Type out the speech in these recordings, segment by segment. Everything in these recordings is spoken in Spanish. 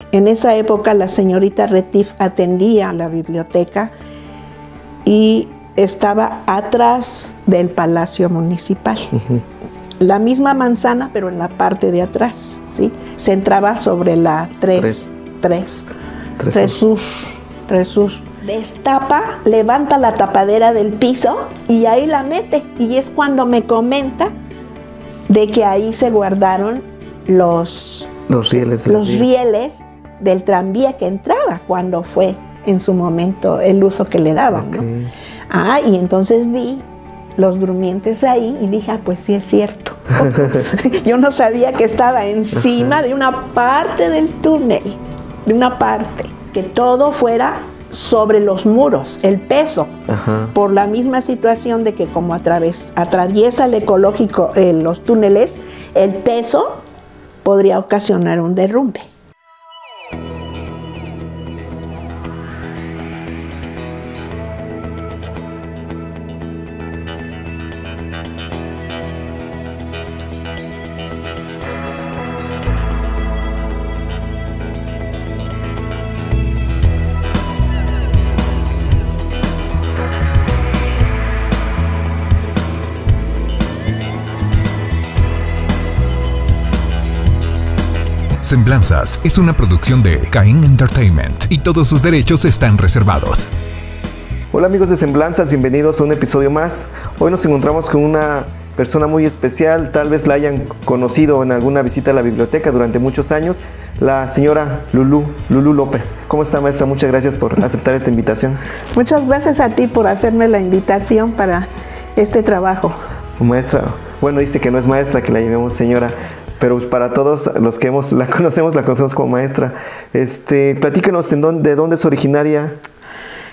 En esa época la señorita Retif atendía a la biblioteca y estaba atrás del Palacio Municipal. La misma manzana, pero en la parte de atrás, ¿sí? Se entraba sobre la 3 Sur. Destapa, levanta la tapadera del piso y ahí la mete. Y es cuando me comenta de que ahí se guardaron los rieles del tranvía que entraba cuando fue en su momento el uso que le daban, ¿no? Y entonces vi los durmientes ahí y dije, pues sí es cierto. Yo no sabía que estaba encima de una parte del túnel, que todo fuera sobre los muros, el peso, por la misma situación de que como atraviesa el ecológico los túneles, el peso podría ocasionar un derrumbe. Semblanzas es una producción de Caín Entertainment y todos sus derechos están reservados. Hola amigos de Semblanzas, bienvenidos a un episodio más. Hoy nos encontramos con una persona muy especial, tal vez la hayan conocido en alguna visita a la biblioteca durante muchos años, la señora Lulú López. ¿Cómo está, maestra? Muchas gracias por aceptar esta invitación. Muchas gracias a ti por hacerme la invitación para este trabajo. Maestra, bueno, dice que no es maestra, que la llamemos señora, pero para todos los que la conocemos como maestra. Platícanos de dónde es originaria.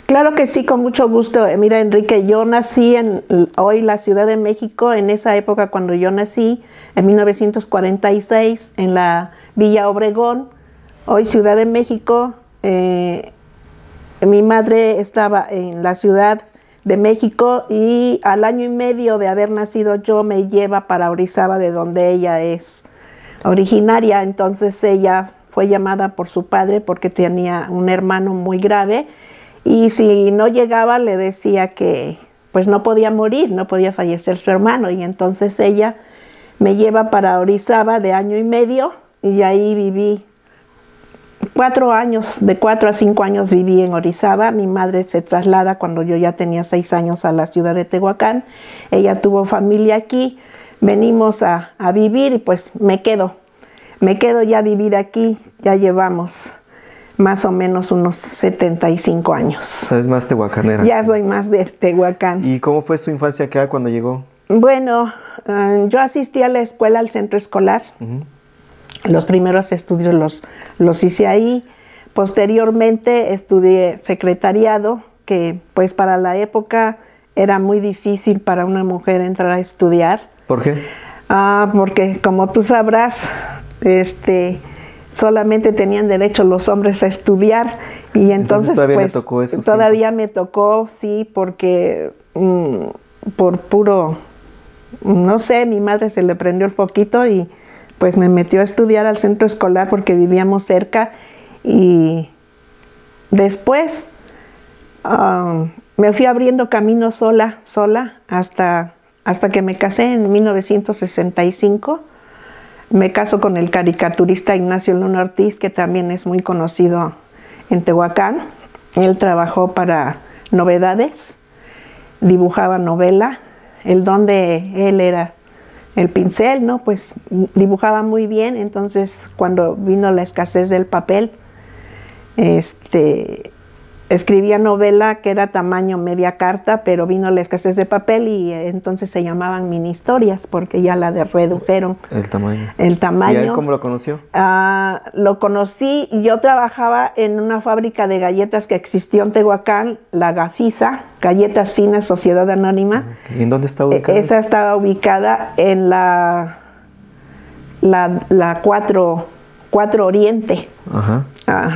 Claro que sí, con mucho gusto. Mira, Enrique, yo nací en hoy la Ciudad de México. En esa época, cuando yo nací, en 1946, en la Villa Obregón, hoy Ciudad de México. Mi madre estaba en la Ciudad de México y al año y medio de haber nacido yo me lleva para Orizaba, de donde ella es originaria. Entonces ella fue llamada por su padre porque tenía un hermano muy grave y si no llegaba le decía que pues no podía morir, no podía fallecer su hermano, y entonces ella me lleva para Orizaba de año y medio y ahí viví 4 años, de 4 a 5 años viví en Orizaba. Mi madre se traslada cuando yo ya tenía 6 años a la ciudad de Tehuacán. Ella tuvo familia aquí, venimos a vivir y pues me quedo ya a vivir aquí. Ya llevamos más o menos unos 75 años. ¿Sabes más tehuacanera? Ya soy más de Tehuacán. ¿Y cómo fue su infancia acá cuando llegó? Bueno, yo asistí a la escuela, al centro escolar. Los primeros estudios los hice ahí. Posteriormente estudié secretariado, que pues para la época era muy difícil para una mujer entrar a estudiar. ¿Por qué? Porque como tú sabrás, solamente tenían derecho los hombres a estudiar, y entonces todavía pues le tocó eso. Todavía me tocó, sí, porque por puro, no sé, mi madre se le prendió el foquito y pues me metió a estudiar al centro escolar porque vivíamos cerca. Y después me fui abriendo camino sola hasta que me casé en 1965. Me caso con el caricaturista Ignacio Luna Ortiz, que también es muy conocido en Tehuacán. Él trabajó para Novedades, dibujaba novela. El don de él era el pincel, ¿no? Pues dibujaba muy bien. Entonces, cuando vino la escasez del papel, escribía novela que era tamaño media carta, pero vino la escasez de papel y entonces se llamaban mini historias porque ya la redujeron. El tamaño. ¿Y a él cómo lo conoció? Lo conocí, yo trabajaba en una fábrica de galletas que existió en Tehuacán, la Gafisa, Galletas Finas Sociedad Anónima. ¿Y en dónde está ubicada? Esa estaba ubicada en la 4 Oriente. Ajá.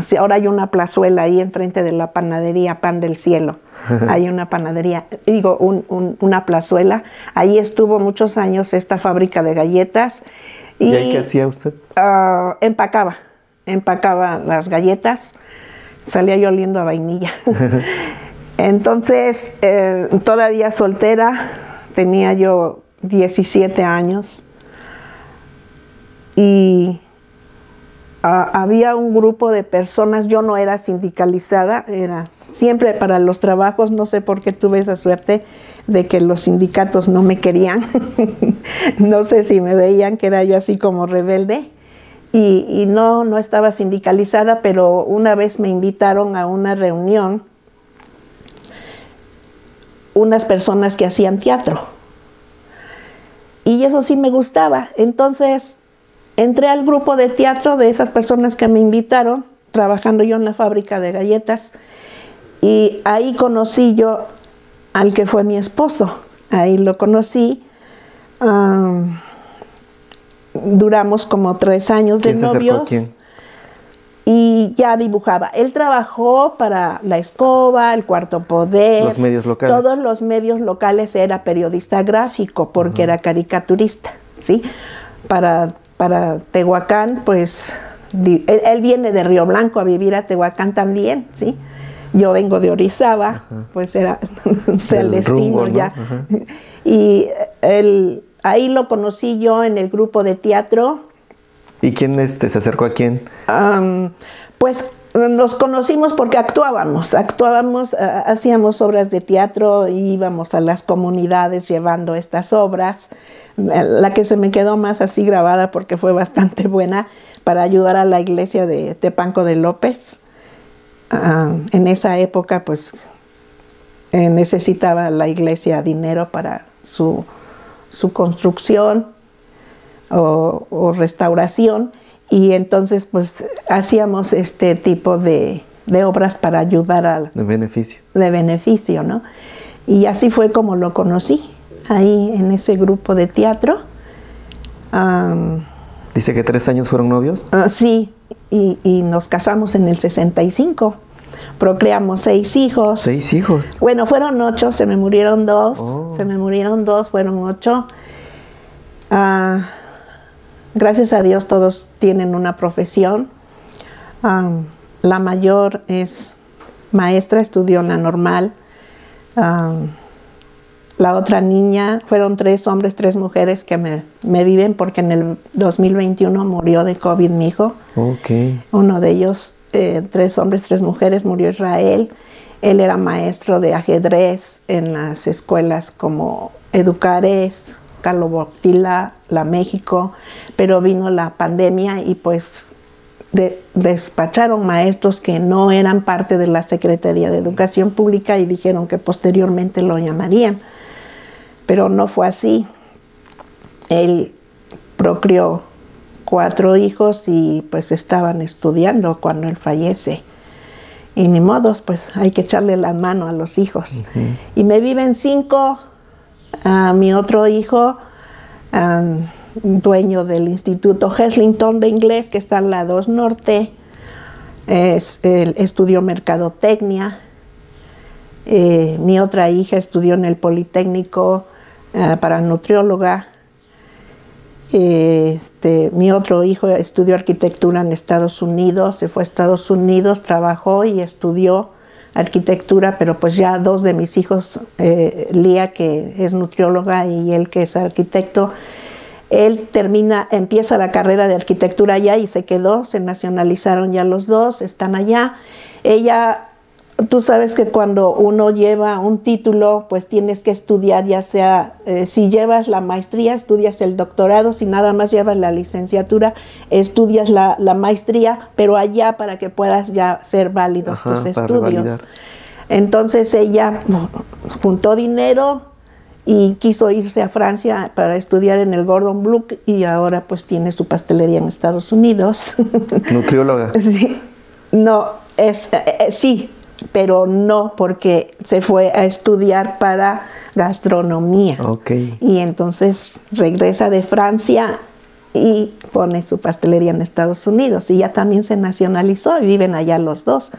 Sí, ahora hay una plazuela ahí enfrente de la panadería Pan del Cielo. Hay una panadería, una plazuela. Ahí estuvo muchos años esta fábrica de galletas. ¿Y ahí qué hacía usted? Empacaba empacaba las galletas, salía yo oliendo a vainilla. Entonces, todavía soltera, tenía yo 17 años y había un grupo de personas, yo no era sindicalizada, era siempre para los trabajos, no sé por qué tuve esa suerte de que los sindicatos no me querían, no sé si me veían que era yo así como rebelde y no estaba sindicalizada, pero una vez me invitaron a una reunión unas personas que hacían teatro y eso sí me gustaba, entonces entré al grupo de teatro de esas personas que me invitaron, trabajando yo en la fábrica de galletas, y ahí conocí yo al que fue mi esposo. Ahí lo conocí. Duramos como 3 años de novios. ¿Quién? Y ya dibujaba. Él trabajó para La Escoba, El Cuarto Poder. Los medios locales. Todos los medios locales. Era periodista gráfico porque era caricaturista, ¿sí? Para Tehuacán, pues, él viene de Río Blanco a vivir a Tehuacán también, ¿sí? Yo vengo de Orizaba, pues era el destino ya. Y ahí lo conocí yo en el grupo de teatro. ¿Y quién se acercó a quién? Pues nos conocimos porque actuábamos, hacíamos obras de teatro, íbamos a las comunidades llevando estas obras. La que se me quedó más así grabada porque fue bastante buena, para ayudar a la iglesia de Tepanco de López. En esa época pues necesitaba la iglesia dinero para su construcción o restauración, y entonces pues hacíamos este tipo de obras para ayudar al de beneficio, ¿no? Y así fue como lo conocí, ahí en ese grupo de teatro. Dice que 3 años fueron novios. Sí, y nos casamos en el 65. Procreamos 6 hijos. 6 hijos. Bueno, fueron 8, se me murieron 2. Se me murieron 2, fueron 8. Gracias a Dios todos tienen una profesión. La mayor es maestra, estudió en la normal. La otra niña, fueron 3 hombres, 3 mujeres que me viven, porque en el 2021 murió de COVID mi hijo. Okay. Uno de ellos, 3 hombres, 3 mujeres, murió Israel. Él era maestro de ajedrez en las escuelas como Educares, Carlo Boctila, La México, pero vino la pandemia y pues despacharon maestros que no eran parte de la Secretaría de Educación Pública y dijeron que posteriormente lo llamarían. Pero no fue así. Él procreó 4 hijos y pues estaban estudiando cuando él fallece. Y ni modos, pues hay que echarle la mano a los hijos. Y me viven 5. Mi otro hijo, dueño del Instituto Heslington de inglés, que está en la 2 Norte, estudió mercadotecnia. Mi otra hija estudió en el Politécnico para nutrióloga. Mi otro hijo estudió arquitectura en Estados Unidos, se fue a Estados Unidos, trabajó y estudió arquitectura, pero pues ya 2 de mis hijos, Lía, que es nutrióloga, y él, que es arquitecto, él empieza la carrera de arquitectura allá y se quedó, se nacionalizaron ya los 2, están allá. Ella, tú sabes que cuando uno lleva un título, pues tienes que estudiar, ya sea, si llevas la maestría, estudias el doctorado, si nada más llevas la licenciatura, estudias la maestría, pero allá para que puedas ya ser válidos tus estudios. Revalidar. Entonces ella juntó dinero y quiso irse a Francia para estudiar en el Gordon Blum, y ahora pues tiene su pastelería en Estados Unidos. ¿Nutrióloga? Sí, no, sí, pero no, porque se fue a estudiar para gastronomía. Okay. Y entonces regresa de Francia y pone su pastelería en Estados Unidos. Y ya también se nacionalizó y viven allá los 2.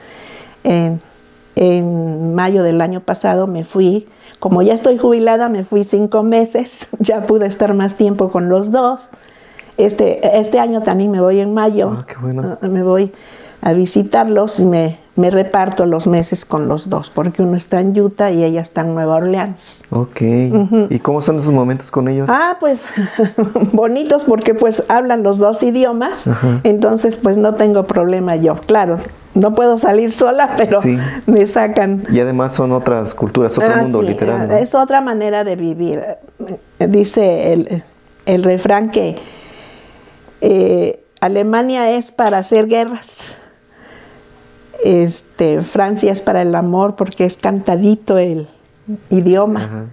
En mayo del año pasado me fui, como ya estoy jubilada, me fui 5 meses, ya pude estar más tiempo con los 2. Este año también me voy en mayo. Ah, qué bueno. Me voy a visitarlos y me reparto los meses con los dos, porque uno está en Utah y ella está en Nueva Orleans. Ok. ¿Y cómo son esos momentos con ellos? Pues bonitos, porque pues hablan los dos idiomas. Ajá. Entonces pues no tengo problema yo. Claro, no puedo salir sola, pero sí, me sacan. Y además son otras culturas, otro mundo, sí, literal, ¿no? Es otra manera de vivir. Dice el refrán que Alemania es para hacer guerras. Francia es para el amor, porque es cantadito el idioma. Ajá.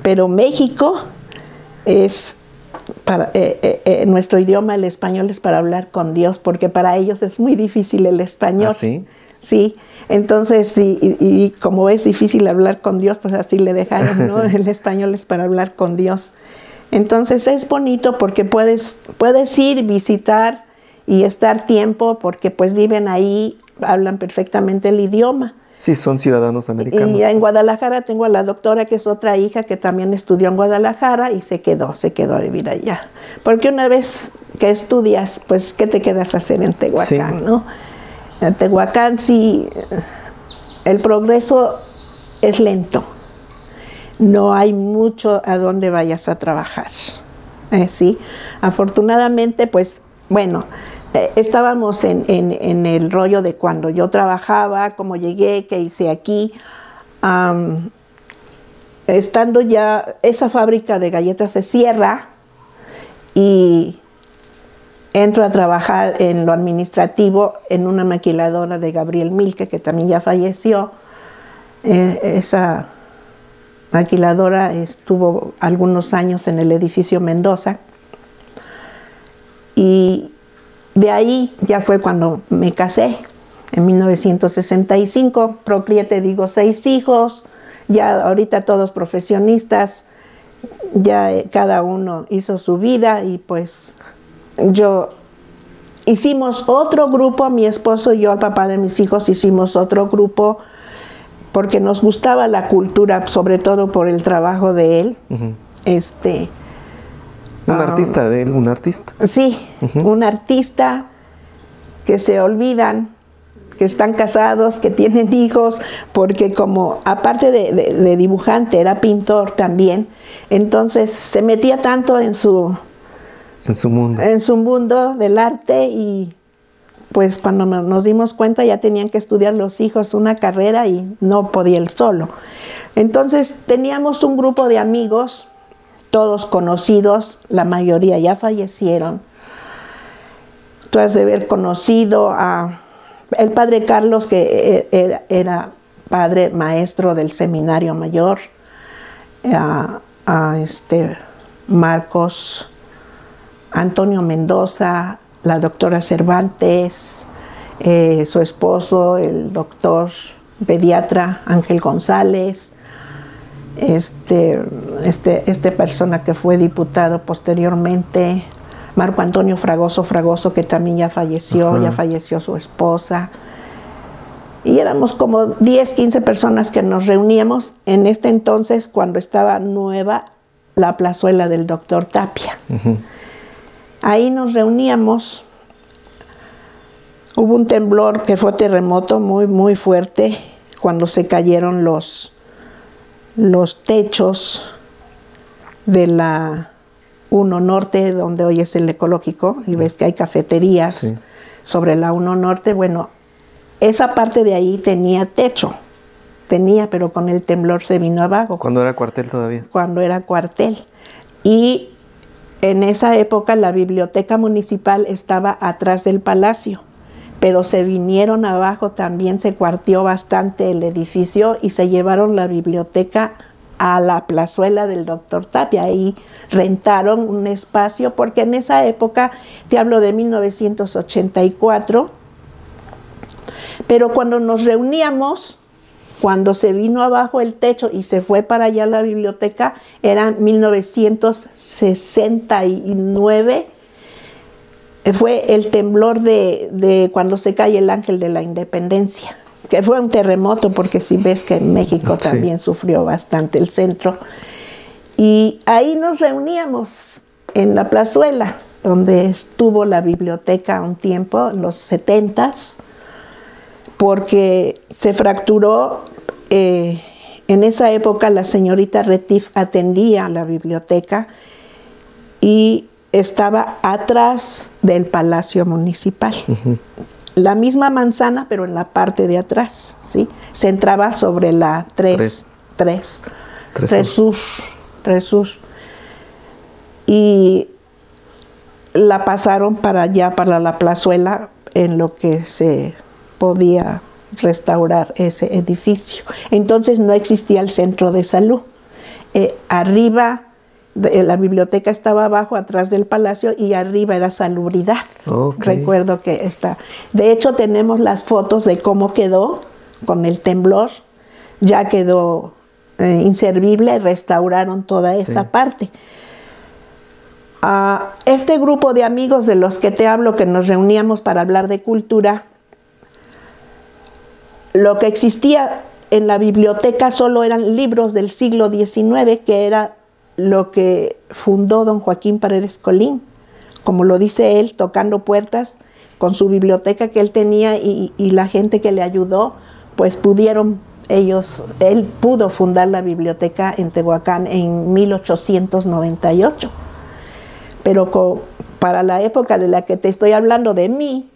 Pero México es para nuestro idioma, el español, es para hablar con Dios, porque para ellos es muy difícil el español. ¿Ah, sí? Sí, entonces, y como es difícil hablar con Dios, pues así le dejaron, ¿no? El español es para hablar con Dios. Entonces es bonito porque puedes ir, visitar y estar tiempo, porque pues viven ahí, hablan perfectamente el idioma. Sí, son ciudadanos americanos. Y en Guadalajara tengo a la doctora, que es otra hija que también estudió en Guadalajara y se quedó a vivir allá. Porque una vez que estudias, pues, ¿qué te quedas a hacer en Tehuacán, sí, no? En Tehuacán sí, el progreso es lento. No hay mucho a dónde vayas a trabajar. Sí, afortunadamente, pues, bueno, estábamos en el rollo de cuando yo trabajaba, cómo llegué, qué hice aquí. Estando ya, esa fábrica de galletas se cierra y entro a trabajar en lo administrativo en una maquiladora de Gabriel Milke, que también ya falleció. Esa maquiladora estuvo algunos años en el edificio Mendoza. Y de ahí ya fue cuando me casé, en 1965, procreé, te digo, 6 hijos, ya ahorita todos profesionistas, ya cada uno hizo su vida y pues hicimos otro grupo, mi esposo y yo, el papá de mis hijos, hicimos otro grupo porque nos gustaba la cultura, sobre todo por el trabajo de él. Uh-huh. ¿Un artista de él? ¿Un artista? Sí, uh-huh. Un artista que se olvidan, que están casados, que tienen hijos, porque como aparte de dibujante, era pintor también, entonces se metía tanto en su mundo del arte y pues cuando nos dimos cuenta ya tenían que estudiar los hijos una carrera y no podía él solo. Entonces teníamos un grupo de amigos, todos conocidos, la mayoría ya fallecieron. Tú has de haber conocido a el padre Carlos, que era padre maestro del Seminario Mayor, a Marcos, Antonio Mendoza, la doctora Cervantes, su esposo, el doctor pediatra Ángel González, esta persona que fue diputado posteriormente, Marco Antonio Fragoso, que también ya falleció. Ajá. Ya falleció su esposa. Y éramos como 10, 15 personas que nos reuníamos en este entonces, cuando estaba nueva la plazuela del doctor Tapia. Uh-huh. Ahí nos reuníamos. Hubo un temblor que fue terremoto muy, muy fuerte, cuando se cayeron los techos de la 1 Norte, donde hoy es el ecológico, y ves que hay cafeterías sí. Sobre la 1 Norte. Bueno, esa parte de ahí tenía techo, pero con el temblor se vino abajo. ¿Cuándo era cuartel todavía? Cuando era cuartel. Y en esa época la biblioteca municipal estaba atrás del palacio, pero se vinieron abajo también, se cuarteó bastante el edificio y se llevaron la biblioteca a la plazuela del doctor Tapia. Ahí rentaron un espacio, porque en esa época, te hablo de 1984, pero cuando nos reuníamos, cuando se vino abajo el techo y se fue para allá la biblioteca, era 1969, fue el temblor de cuando se cae el Ángel de la Independencia, que fue un terremoto, porque si ves que en México sí. También sufrió bastante el centro. Y ahí nos reuníamos en la plazuela. donde estuvo la biblioteca un tiempo, en los 70s, porque se fracturó. En esa época la señorita Retif atendía la biblioteca y estaba atrás del Palacio Municipal. La misma manzana, pero en la parte de atrás, ¿sí? Se entraba sobre la 3 Sur. Y la pasaron para allá, para la plazuela, en lo que se podía restaurar ese edificio. Entonces no existía el centro de salud. Arriba, la biblioteca estaba abajo, atrás del palacio, y arriba era salubridad. Recuerdo que está. De hecho, tenemos las fotos de cómo quedó con el temblor. Ya quedó inservible, restauraron toda esa parte. Este grupo de amigos de los que te hablo, que nos reuníamos para hablar de cultura, lo que existía en la biblioteca solo eran libros del siglo XIX, que era lo que fundó don Joaquín Paredes Colín, como lo dice él, tocando puertas con su biblioteca que él tenía, y la gente que le ayudó, pues él pudo fundar la biblioteca en Tehuacán en 1898. Pero para la época de la que te estoy hablando, de mí,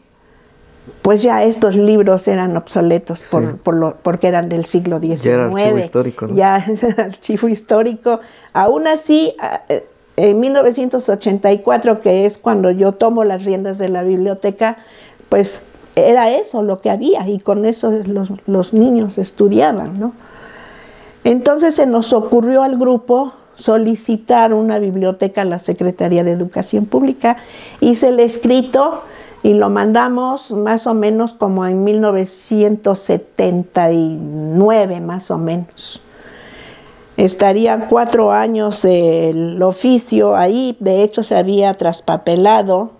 pues ya estos libros eran obsoletos, sí, porque eran del siglo XIX. Ya era archivo histórico, ¿no? Ya era archivo histórico. Aún así, en 1984, que es cuando yo tomo las riendas de la biblioteca, pues era eso lo que había, y con eso los niños estudiaban, ¿no? Entonces se nos ocurrió al grupo solicitar una biblioteca a la Secretaría de Educación Pública. Hice el escrito y lo mandamos más o menos como en 1979, más o menos. Estaría 4 años el oficio ahí. De hecho, se había traspapelado.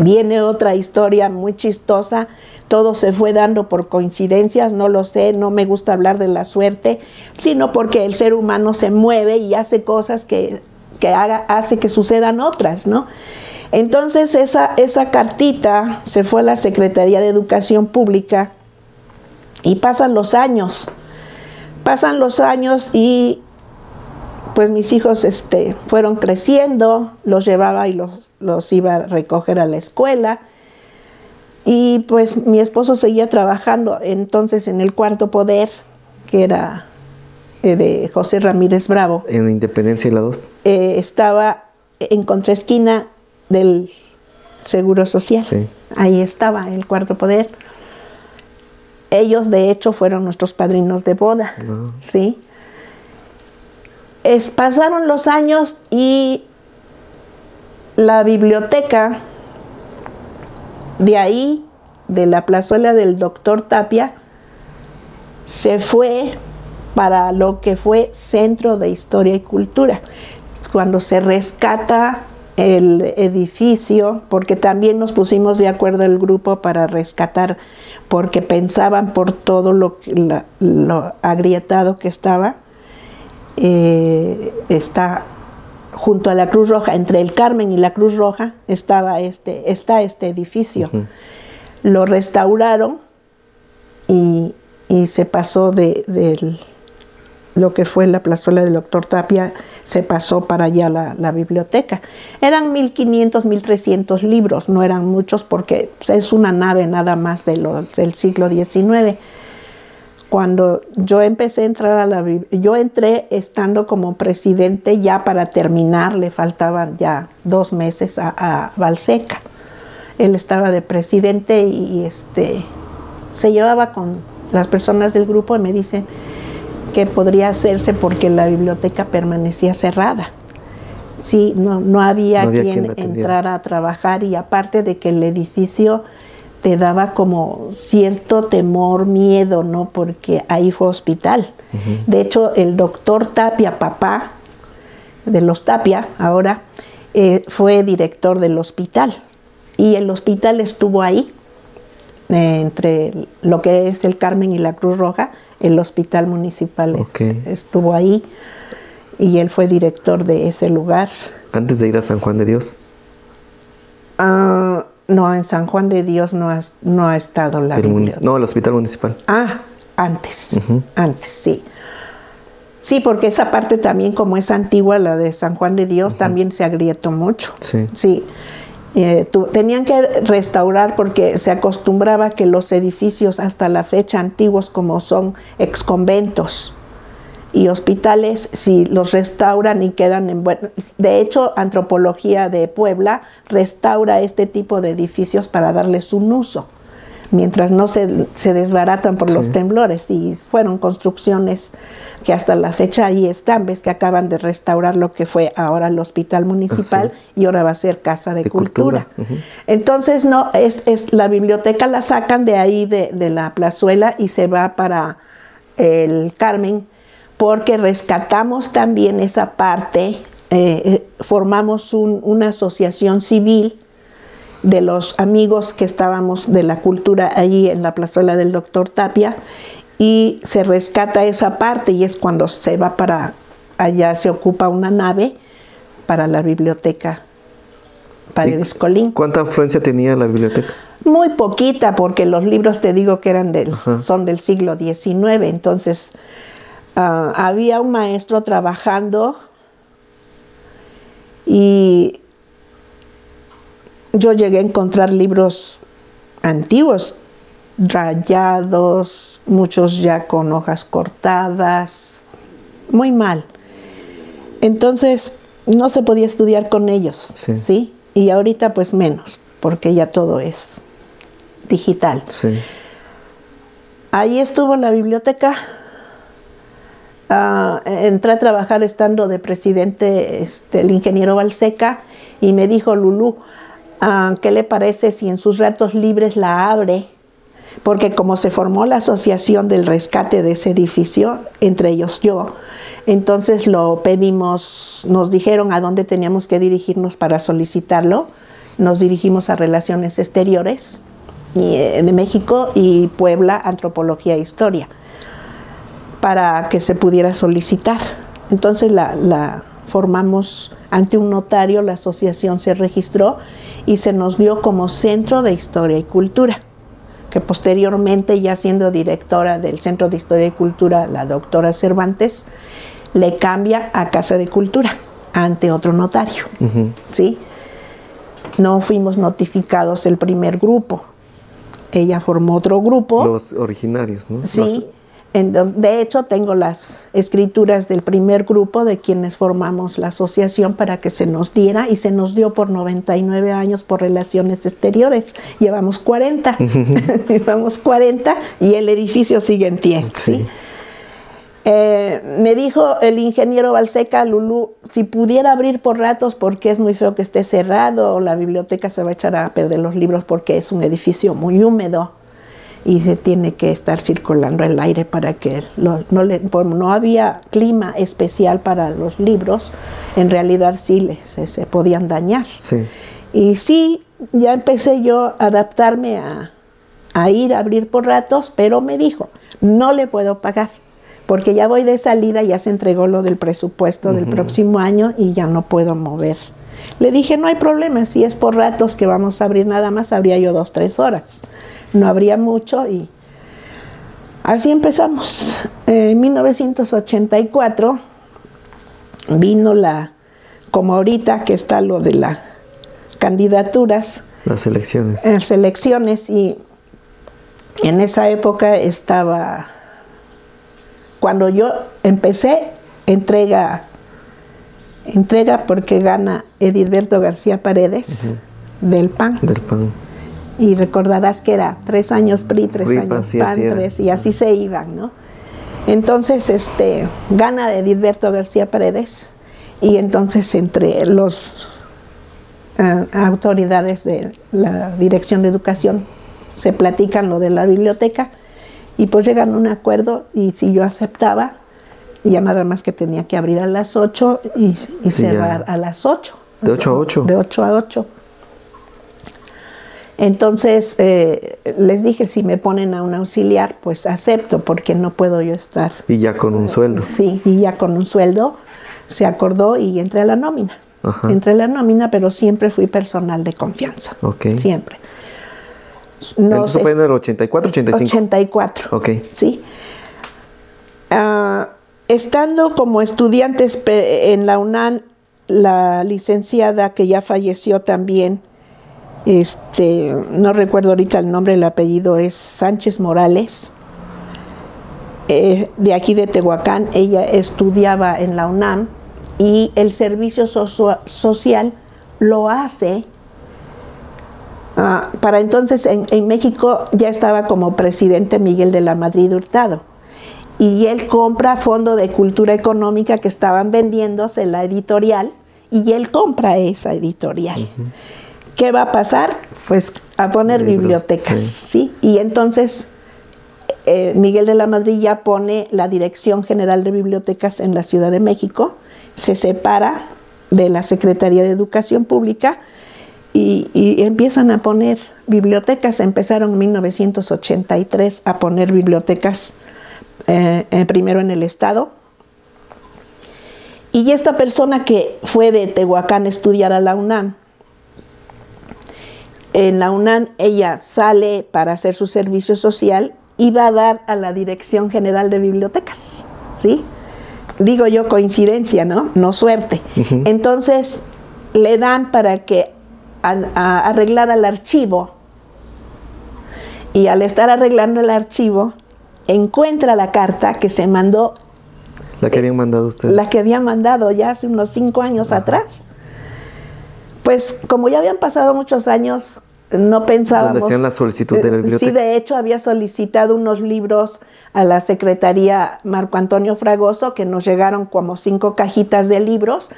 Viene otra historia muy chistosa. Todo se fue dando por coincidencias, no lo sé, no me gusta hablar de la suerte, sino porque el ser humano se mueve y hace cosas que hace que sucedan otras, ¿no? Entonces esa cartita se fue a la Secretaría de Educación Pública, y pasan los años y pues mis hijos fueron creciendo, los llevaba y los iba a recoger a la escuela, y pues mi esposo seguía trabajando entonces en el Cuarto Poder, que era de José Ramírez Bravo. En Independencia y la 2. Estaba en contraesquina del Seguro Social. Sí. Ahí estaba el Cuarto Poder. Ellos, de hecho, fueron nuestros padrinos de boda. ¿Sí? Pasaron los años y la biblioteca de ahí, de la plazuela del Doctor Tapia, se fue para lo que fue Centro de Historia y Cultura. Cuando se rescata el edificio, porque también nos pusimos de acuerdo el grupo para rescatar, porque pensaban por todo lo agrietado que estaba. Está junto a la Cruz Roja, entre el Carmen y la Cruz Roja, está este edificio. Lo restauraron y se pasó de lo que fue la plazuela del Doctor Tapia, se pasó para allá la biblioteca. Eran 1500, 1300 libros, no eran muchos porque es una nave nada más del siglo XIX. Cuando yo empecé a entrar a la biblioteca, yo entré estando como presidente ya para terminar, le faltaban ya 2 meses a Balseca. Él estaba de presidente y se llevaba con las personas del grupo y me dicen que podría hacerse porque la biblioteca permanecía cerrada. Sí, no había quien entrara a trabajar, y aparte de que el edificio te daba como cierto temor, miedo, ¿no? Porque ahí fue hospital. De hecho, el doctor Tapia, papá de los Tapia, ahora, fue director del hospital. Y el hospital estuvo ahí, entre lo que es el Carmen y la Cruz Roja, el hospital municipal estuvo ahí, y él fue director de ese lugar. Antes de ir a San Juan de Dios. No, en San Juan de Dios no ha estado la biblioteca. No, el hospital municipal. Antes, antes, sí. Sí, porque esa parte también, como es antigua, la de San Juan de Dios, también se agrietó mucho. Sí. Tenían que restaurar porque se acostumbraba que los edificios hasta la fecha antiguos, como son exconventos y hospitales, si los restauran y quedan en buen... De hecho, Antropología de Puebla restaura este tipo de edificios para darles un uso, mientras no se desbaratan por los temblores. Y fueron construcciones que hasta la fecha ahí están, ves que acaban de restaurar lo que fue ahora el hospital municipal y ahora va a ser Casa de Cultura. Entonces, no, la biblioteca la sacan de ahí, de la plazuela, y se va para el Carmen, porque rescatamos también esa parte, formamos una asociación civil de los amigos que estábamos de la cultura allí en la plazuela del Doctor Tapia, y se rescata esa parte, y es cuando se va para allá, se ocupa una nave para la biblioteca Paredes Colín. ¿Cuánta afluencia tenía la biblioteca? Muy poquita, porque los libros, te digo que son del siglo XIX, entonces había un maestro trabajando y yo llegué a encontrar libros antiguos, rayados, muchos ya con hojas cortadas, muy mal. Entonces no se podía estudiar con ellos, ¿sí? Y ahorita pues menos, porque ya todo es digital. Ahí estuvo la biblioteca. Entré a trabajar estando de presidente el ingeniero Balseca, y me dijo: Lulú, ¿qué le parece si en sus ratos libres la abre? Porque como se formó la asociación del rescate de ese edificio, entre ellos yo, entonces lo pedimos, nos dijeron a dónde teníamos que dirigirnos para solicitarlo. Nos dirigimos a Relaciones Exteriores de México y Puebla, Antropología e Historia, para que se pudiera solicitar. Entonces la formamos ante un notario, la asociación se registró y se nos dio como Centro de Historia y Cultura, que posteriormente, ya siendo directora del Centro de Historia y Cultura, la doctora Cervantes, le cambia a Casa de Cultura ante otro notario. ¿Sí? No fuimos notificados el primer grupo. Ella formó otro grupo. Los originarios, ¿no? Sí. De hecho, tengo las escrituras del primer grupo de quienes formamos la asociación para que se nos diera, y se nos dio por 99 años por Relaciones Exteriores. Llevamos 40. Llevamos 40 y el edificio sigue en pie. ¿Sí? Me dijo el ingeniero Balseca: Lulú, si pudiera abrir por ratos, porque es muy feo que esté cerrado, la biblioteca se va a echar a perder los libros, porque es un edificio muy húmedo y se tiene que estar circulando el aire para que no había clima especial para los libros. En realidad sí se podían dañar. Y sí, ya empecé yo a adaptarme a ir a abrir por ratos, pero me dijo: no le puedo pagar, porque ya voy de salida, ya se entregó lo del presupuesto del próximo año y ya no puedo mover. Le dije: no hay problema, si es por ratos que vamos a abrir, nada más habría yo 2 o 3 horas. No habría mucho, y así empezamos. En 1984 vino como ahorita que está lo de las candidaturas. Las elecciones. Las elecciones, y en esa época estaba, cuando yo empecé, entrega porque gana Edilberto García Paredes, del PAN. Del PAN. Y recordarás que era 3 años PRI, 3 años PAN, 3, y así se iban, ¿no? Entonces, gana Edilberto García Paredes, y entonces entre los autoridades de la Dirección de Educación se platican lo de la biblioteca, y pues llegan a un acuerdo, y si yo aceptaba, ya nada más que tenía que abrir a las 8 y cerrar a las 8. ¿De 8 a 8? De 8 a 8. Entonces les dije: si me ponen a un auxiliar, pues acepto, porque no puedo yo estar. Y ya con un sueldo. Sí, y ya con un sueldo se acordó y entré a la nómina. Ajá. Entré en la nómina, pero siempre fui personal de confianza. Ok. Siempre. ¿Eso fue en el 84, 85? 84. Ok. Sí. Estando como estudiantes en la UNAM, la licenciada que ya falleció también, no recuerdo ahorita el nombre, el apellido es Sánchez Morales, de aquí de Tehuacán. Ella estudiaba en la UNAM y el servicio social lo hace. Para entonces en México ya estaba como presidente Miguel de la Madrid Hurtado, y él compra Fondo de Cultura Económica que estaban vendiéndose en la editorial, y él compra esa editorial. ¿Qué va a pasar? Pues a poner bibliotecas, ¿sí? Y entonces Miguel de la Madrid ya pone la Dirección General de Bibliotecas en la Ciudad de México, se separa de la Secretaría de Educación Pública y empiezan a poner bibliotecas. Empezaron en 1983 a poner bibliotecas, primero en el Estado. Y esta persona que fue de Tehuacán a estudiar a la UNAM, en la UNAM ella sale para hacer su servicio social y va a dar a la Dirección General de Bibliotecas, ¿sí? Digo yo coincidencia, ¿no? No suerte. Entonces le dan para que arreglara el archivo, y al estar arreglando el archivo encuentra la carta que se mandó. ¿La que habían mandado ustedes? La que habían mandado ya hace unos 5 años atrás. Pues como ya habían pasado muchos años, no pensábamos... ¿Dónde hacían la solicitud de la biblioteca? Sí, de hecho había solicitado unos libros a la Secretaría Marco Antonio Fragoso, que nos llegaron como 5 cajitas de libros,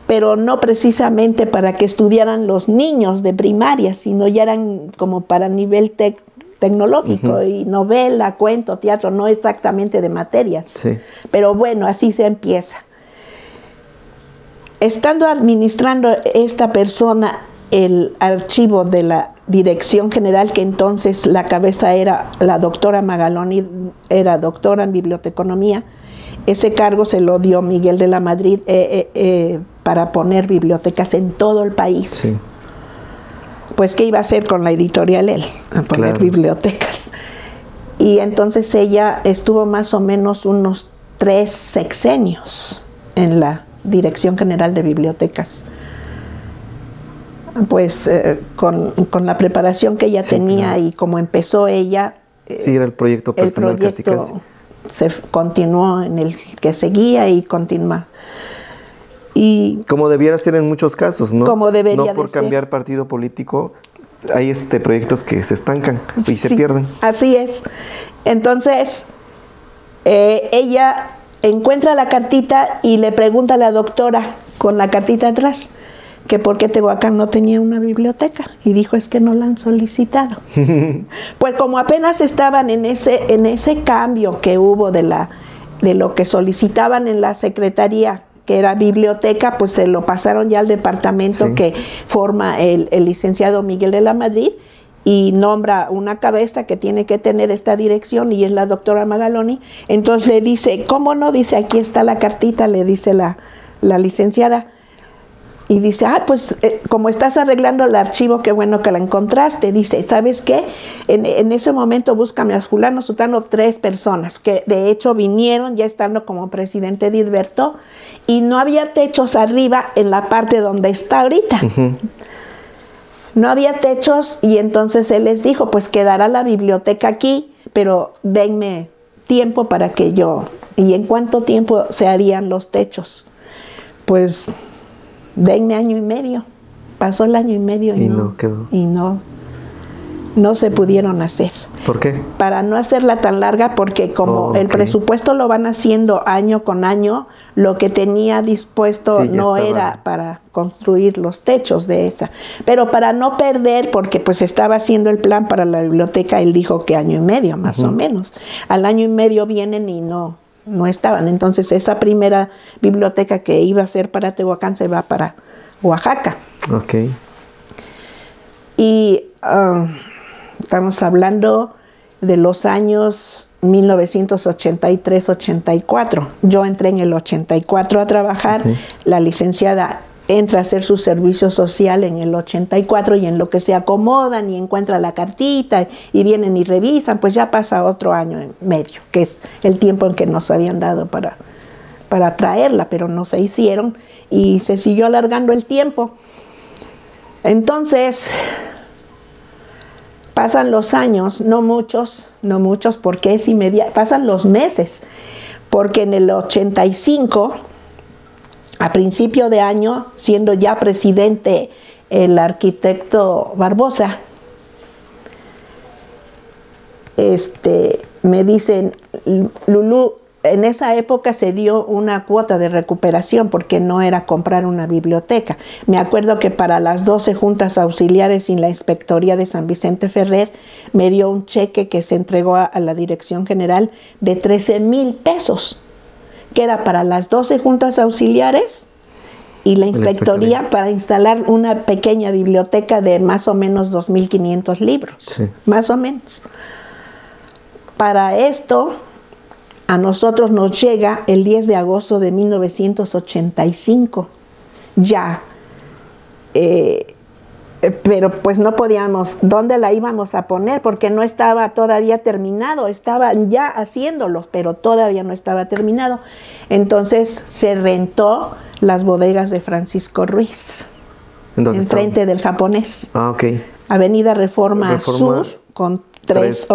pero no precisamente para que estudiaran los niños de primaria, sino ya eran como para nivel tecnológico, y novela, cuento, teatro, no exactamente de materias. Sí. Pero bueno, así se empieza. Estando administrando esta persona el archivo de la Dirección General, que entonces la cabeza era la doctora Magaloni, era doctora en biblioteconomía, ese cargo se lo dio Miguel de la Madrid para poner bibliotecas en todo el país. Sí. Pues, ¿qué iba a hacer con la editorial él? A poner bibliotecas. Y entonces ella estuvo más o menos unos 3 sexenios en la Dirección General de Bibliotecas. Pues con la preparación que ella tenía, y como empezó ella... Sí, era el proyecto personal. El proyecto casi. Se continuó en el que seguía y continúa. Y como debiera ser en muchos casos, ¿no? Como debería no por de ser. Cambiar partido político, hay proyectos que se estancan y se pierden. Así es. Entonces, ella encuentra la cartita y le pregunta a la doctora con la cartita atrás que por qué Tehuacán no tenía una biblioteca, y dijo, es que no la han solicitado. Pues como apenas estaban en ese cambio que hubo de lo que solicitaban en la secretaría, que era biblioteca, pues se lo pasaron ya al departamento que forma el licenciado Miguel de la Madrid, y nombra una cabeza que tiene que tener esta dirección, y es la doctora Magaloni. Entonces le dice, ¿cómo no? Dice, aquí está la cartita, le dice la licenciada. Y dice, pues como estás arreglando el archivo, qué bueno que la encontraste. Dice, ¿sabes qué? En ese momento búscame a fulano, sutano, 3 personas, que de hecho vinieron ya estando como presidente de Idberto, y no había techos arriba en la parte donde está ahorita. No había techos, y entonces él les dijo, pues quedará la biblioteca aquí, pero denme tiempo para que yo... ¿Y en cuánto tiempo se harían los techos? Pues... denme 1 año y medio. Pasó el 1 año y medio y no quedó. Y no se pudieron hacer. ¿Por qué? Para no hacerla tan larga, porque como el presupuesto lo van haciendo año con año, lo que tenía dispuesto no era para construir los techos de esa. Pero para no perder, porque pues estaba haciendo el plan para la biblioteca, él dijo que 1 año y medio, más o menos. Al 1 año y medio vienen y no estaban. Entonces esa primera biblioteca que iba a ser para Tehuacán se va para Oaxaca. Ok. Y estamos hablando de los años 1983-84. Yo entré en el 84 a trabajar. La licenciada entra a hacer su servicio social en el 84 y en lo que se acomodan y encuentra la cartita y vienen y revisan, pues ya pasa otro año y medio, que es el tiempo en que nos habían dado para traerla, pero no se hicieron y se siguió alargando el tiempo. Entonces, pasan los años, no muchos, porque es inmediato, pasan los meses, porque en el 85, a principio de año, siendo ya presidente el arquitecto Barbosa, me dicen, Lulú, en esa época se dio una cuota de recuperación porque no era comprar una biblioteca. Me acuerdo que para las 12 juntas auxiliares y la inspectoría de San Vicente Ferrer me dio un cheque que se entregó a la dirección general de 13,000 pesos, que era para las 12 juntas auxiliares y la inspectoría para instalar una pequeña biblioteca de más o menos 2,500 libros, sí, más o menos. Para esto, a nosotros nos llega el 10 de agosto de 1985, ya, pero pues no podíamos, ¿dónde la íbamos a poner? Porque no estaba todavía terminado, estaban ya haciéndolos, pero todavía no estaba terminado. Entonces se rentó las bodegas de Francisco Ruiz, enfrente del Japonés. Ah, ok. Avenida Reforma Sur, con 3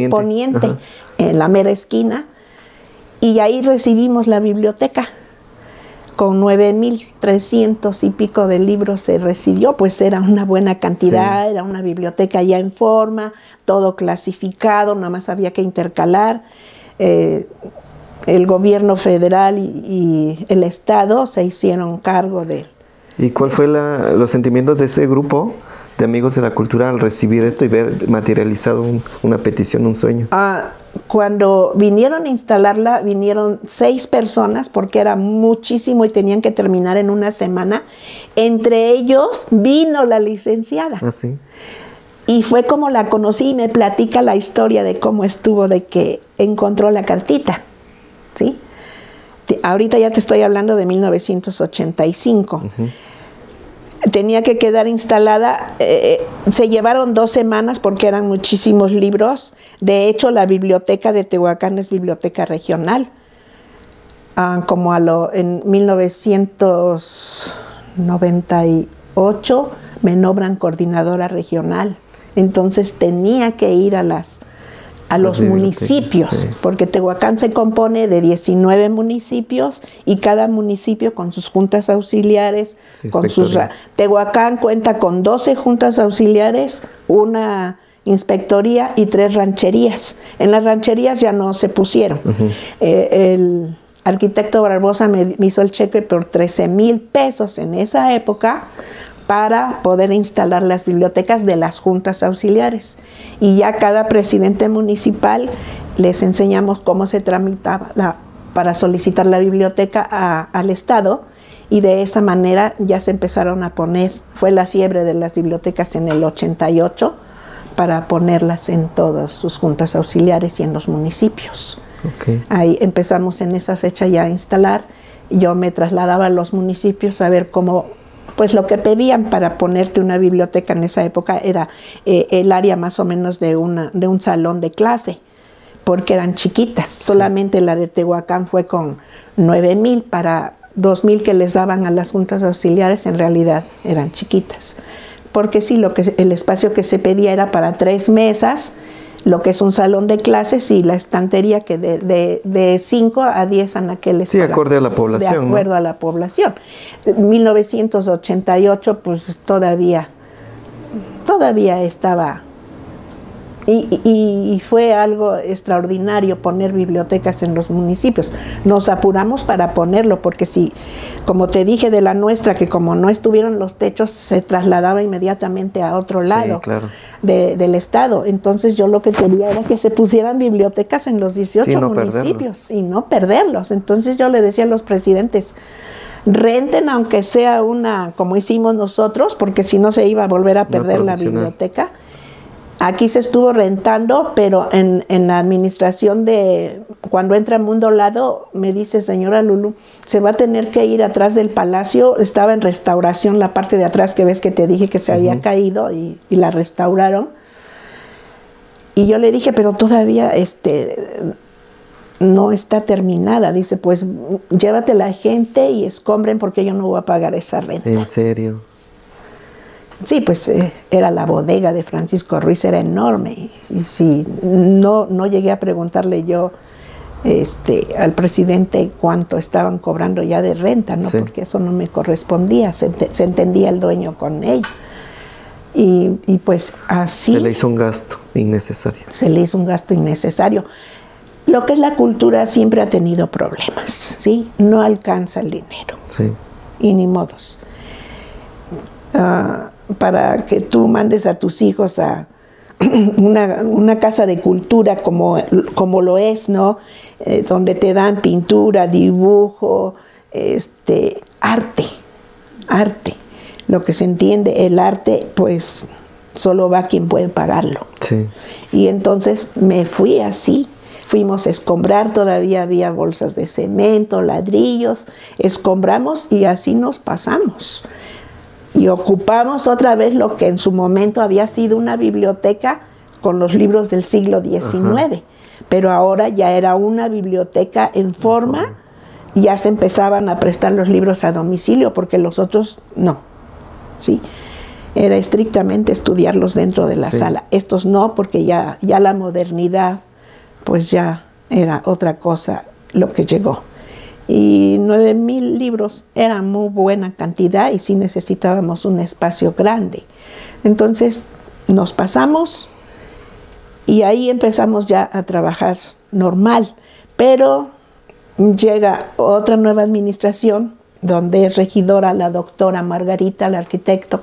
Poniente, en la mera esquina. Y ahí recibimos la biblioteca, con 9,300 y pico de libros se recibió, pues era una buena cantidad, sí, era una biblioteca ya en forma, todo clasificado, nada más había que intercalar. El gobierno federal y el Estado se hicieron cargo de... ¿Y cuál fue los sentimientos de ese grupo de amigos de la cultura al recibir esto y ver materializado una petición, un sueño? Cuando vinieron a instalarla, vinieron 6 personas porque era muchísimo y tenían que terminar en una semana. Entre ellos vino la licenciada. ¿Ah, sí? Y fue como la conocí y me platica la historia de cómo estuvo, de que encontró la cartita, ¿sí? Ahorita ya te estoy hablando de 1985. Tenía que quedar instalada, se llevaron 2 semanas porque eran muchísimos libros. De hecho, la biblioteca de Tehuacán es biblioteca regional. En 1998 me nombran coordinadora regional. Entonces tenía que ir a los municipios, sí, porque Tehuacán se compone de 19 municipios y cada municipio con sus juntas auxiliares, Tehuacán cuenta con 12 juntas auxiliares, una inspectoría y 3 rancherías. En las rancherías ya no se pusieron. El arquitecto Barbosa me hizo el cheque por 13,000 pesos en esa época para poder instalar las bibliotecas de las juntas auxiliares. Y ya cada presidente municipal les enseñamos cómo se tramitaba para solicitar la biblioteca al Estado, y de esa manera ya se empezaron a poner, fue la fiebre de las bibliotecas en el 88, para ponerlas en todas sus juntas auxiliares y en los municipios. Okay. Ahí empezamos en esa fecha ya a instalar. Yo me trasladaba a los municipios a ver cómo... Pues lo que pedían para ponerte una biblioteca en esa época era el área más o menos de un salón de clase, porque eran chiquitas. Sí. Solamente la de Tehuacán fue con 9,000, para 2,000 que les daban a las juntas auxiliares, en realidad eran chiquitas. Porque sí, el espacio que se pedía era para 3 mesas, lo que es un salón de clases, y la estantería que de 5 a 10 anaqueles. Sí, acorde a la población. De acuerdo, ¿no?, a la población. 1988, pues todavía estaba... Y fue algo extraordinario poner bibliotecas en los municipios. Nos apuramos para ponerlo, porque si, como te dije de la nuestra, que como no estuvieron los techos, se trasladaba inmediatamente a otro lado, sí, claro, del Estado. Entonces yo lo que quería era que se pusieran bibliotecas en los 18 municipios y no perderlos. Entonces yo le decía a los presidentes, renten aunque sea una, como hicimos nosotros, porque si no se iba a volver a perder la biblioteca. Aquí se estuvo rentando, pero en la administración de, cuando entra Mundo Lado, me dice, señora Lulu, se va a tener que ir atrás del palacio. Estaba en restauración la parte de atrás, que ves que te dije que se había caído y la restauraron. Y yo le dije, pero todavía no está terminada. Dice, pues llévate la gente y escombren porque yo no voy a pagar esa renta. ¿En serio? Sí, pues era la bodega de Francisco Ruiz, era enorme. Y si no llegué a preguntarle yo al presidente cuánto estaban cobrando ya de renta, ¿no? Sí. Porque eso no me correspondía, se entendía el dueño con ello. Y pues así... Se le hizo un gasto innecesario. Se le hizo un gasto innecesario. Lo que es la cultura siempre ha tenido problemas, ¿sí? No alcanza el dinero. Sí. Y ni modos. Para que tú mandes a tus hijos a una casa de cultura como lo es, ¿no? Donde te dan pintura, dibujo, arte. Lo que se entiende, el arte, pues solo va quien puede pagarlo. Sí. Y entonces me fui así. Fuimos a escombrar, todavía había bolsas de cemento, ladrillos, escombramos y así nos pasamos. Y ocupamos otra vez lo que en su momento había sido una biblioteca con los libros del siglo XIX. Ajá. Pero ahora ya era una biblioteca en forma, y ya se empezaban a prestar los libros a domicilio, porque los otros no. ¿Sí? Era estrictamente estudiarlos dentro de la sala. Estos no, porque ya la modernidad, pues ya era otra cosa lo que llegó. Y 9,000 libros era muy buena cantidad y sí necesitábamos un espacio grande. Entonces nos pasamos y ahí empezamos ya a trabajar normal. Pero llega otra nueva administración donde es regidora la doctora Margarita, la arquitecto.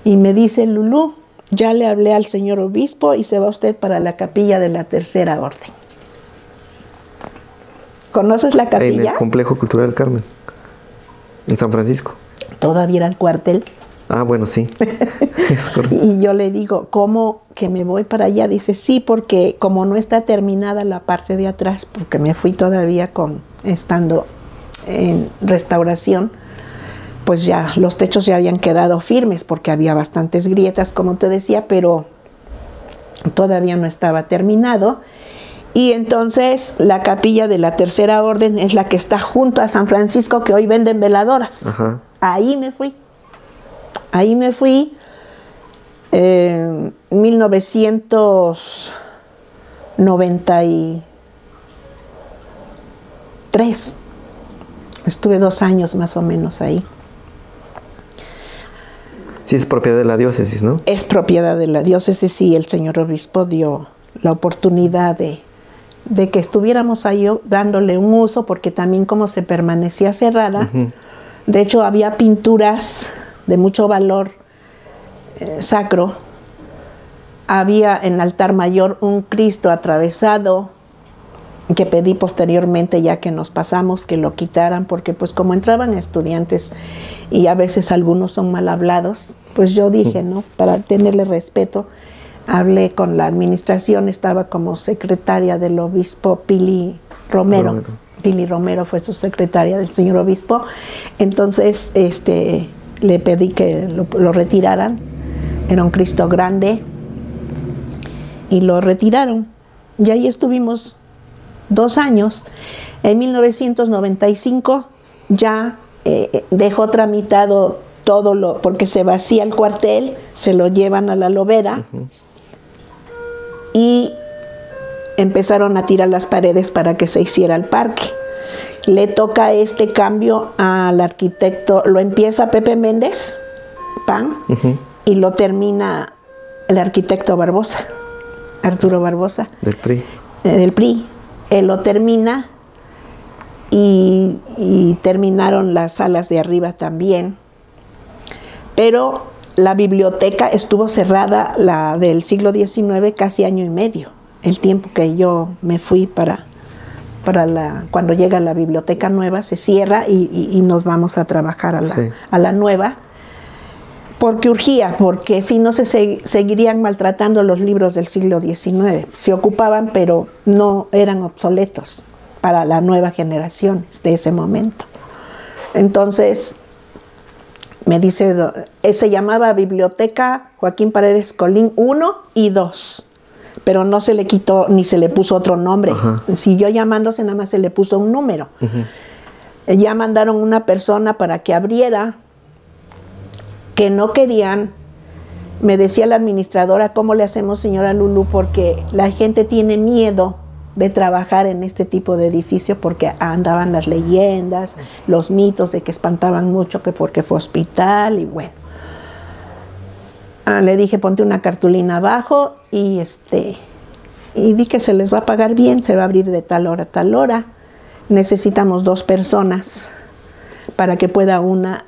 Y me dice, Lulú, ya le hablé al señor obispo y se va usted para la capilla de la Tercera Orden. ¿Conoces la capilla? En el Complejo Cultural del Carmen, en San Francisco. Todavía era el cuartel. Ah, bueno, sí. Es correcto. Y yo le digo, ¿cómo que me voy para allá? Dice, sí, porque como no está terminada la parte de atrás, porque me fui todavía estando en restauración, pues ya los techos ya habían quedado firmes porque había bastantes grietas, como te decía, pero todavía no estaba terminado. Y entonces la capilla de la Tercera Orden es la que está junto a San Francisco, que hoy venden veladoras. Ajá. Ahí me fui. Ahí me fui en 1993. Estuve 2 años más o menos ahí. Sí, es propiedad de la diócesis, ¿no? Es propiedad de la diócesis, sí. El señor obispo dio la oportunidad de que estuviéramos ahí dándole un uso, porque también como se permanecía cerrada, de hecho había pinturas de mucho valor sacro. Había en altar mayor un Cristo atravesado, que pedí posteriormente, ya que nos pasamos, que lo quitaran, porque pues como entraban estudiantes y a veces algunos son mal hablados, pues yo dije, ¿no? Para tenerle respeto, hablé con la administración, estaba como secretaria del obispo Pili Romero. Pili Romero fue su secretaria del señor obispo. Entonces le pedí que lo retiraran. Era un Cristo grande y lo retiraron. Y ahí estuvimos 2 años. En 1995 ya dejó tramitado todo porque se vacía el cuartel, se lo llevan a la Lobera. Y empezaron a tirar las paredes para que se hiciera el parque. Le toca este cambio al arquitecto, lo empieza Pepe Méndez, y lo termina el arquitecto Barbosa, Arturo Barbosa. Del PRI. Del PRI. Él lo termina y terminaron las salas de arriba también. Pero la biblioteca estuvo cerrada, la del siglo XIX, casi 1 año y medio. El tiempo que yo me fui cuando llega la biblioteca nueva, se cierra y nos vamos a trabajar a la nueva. porque urgía, porque si no seguirían maltratando los libros del siglo XIX. Se ocupaban, pero no eran obsoletos para la nueva generación de ese momento. Entonces, me dice, se llamaba Biblioteca Joaquín Paredes Colín 1 y 2, pero no se le quitó ni se le puso otro nombre. Siguió llamándose, nada más se le puso un número. Ya mandaron una persona para que abriera, que no querían. Me decía la administradora, ¿cómo le hacemos, señora Lulú? Porque la gente tiene miedo de trabajar en este tipo de edificio porque andaban las leyendas, los mitos de que espantaban mucho, que porque fue hospital y bueno. Le dije, ponte una cartulina abajo y di que se les va a pagar bien, se va a abrir de tal hora a tal hora. Necesitamos 2 personas para que pueda una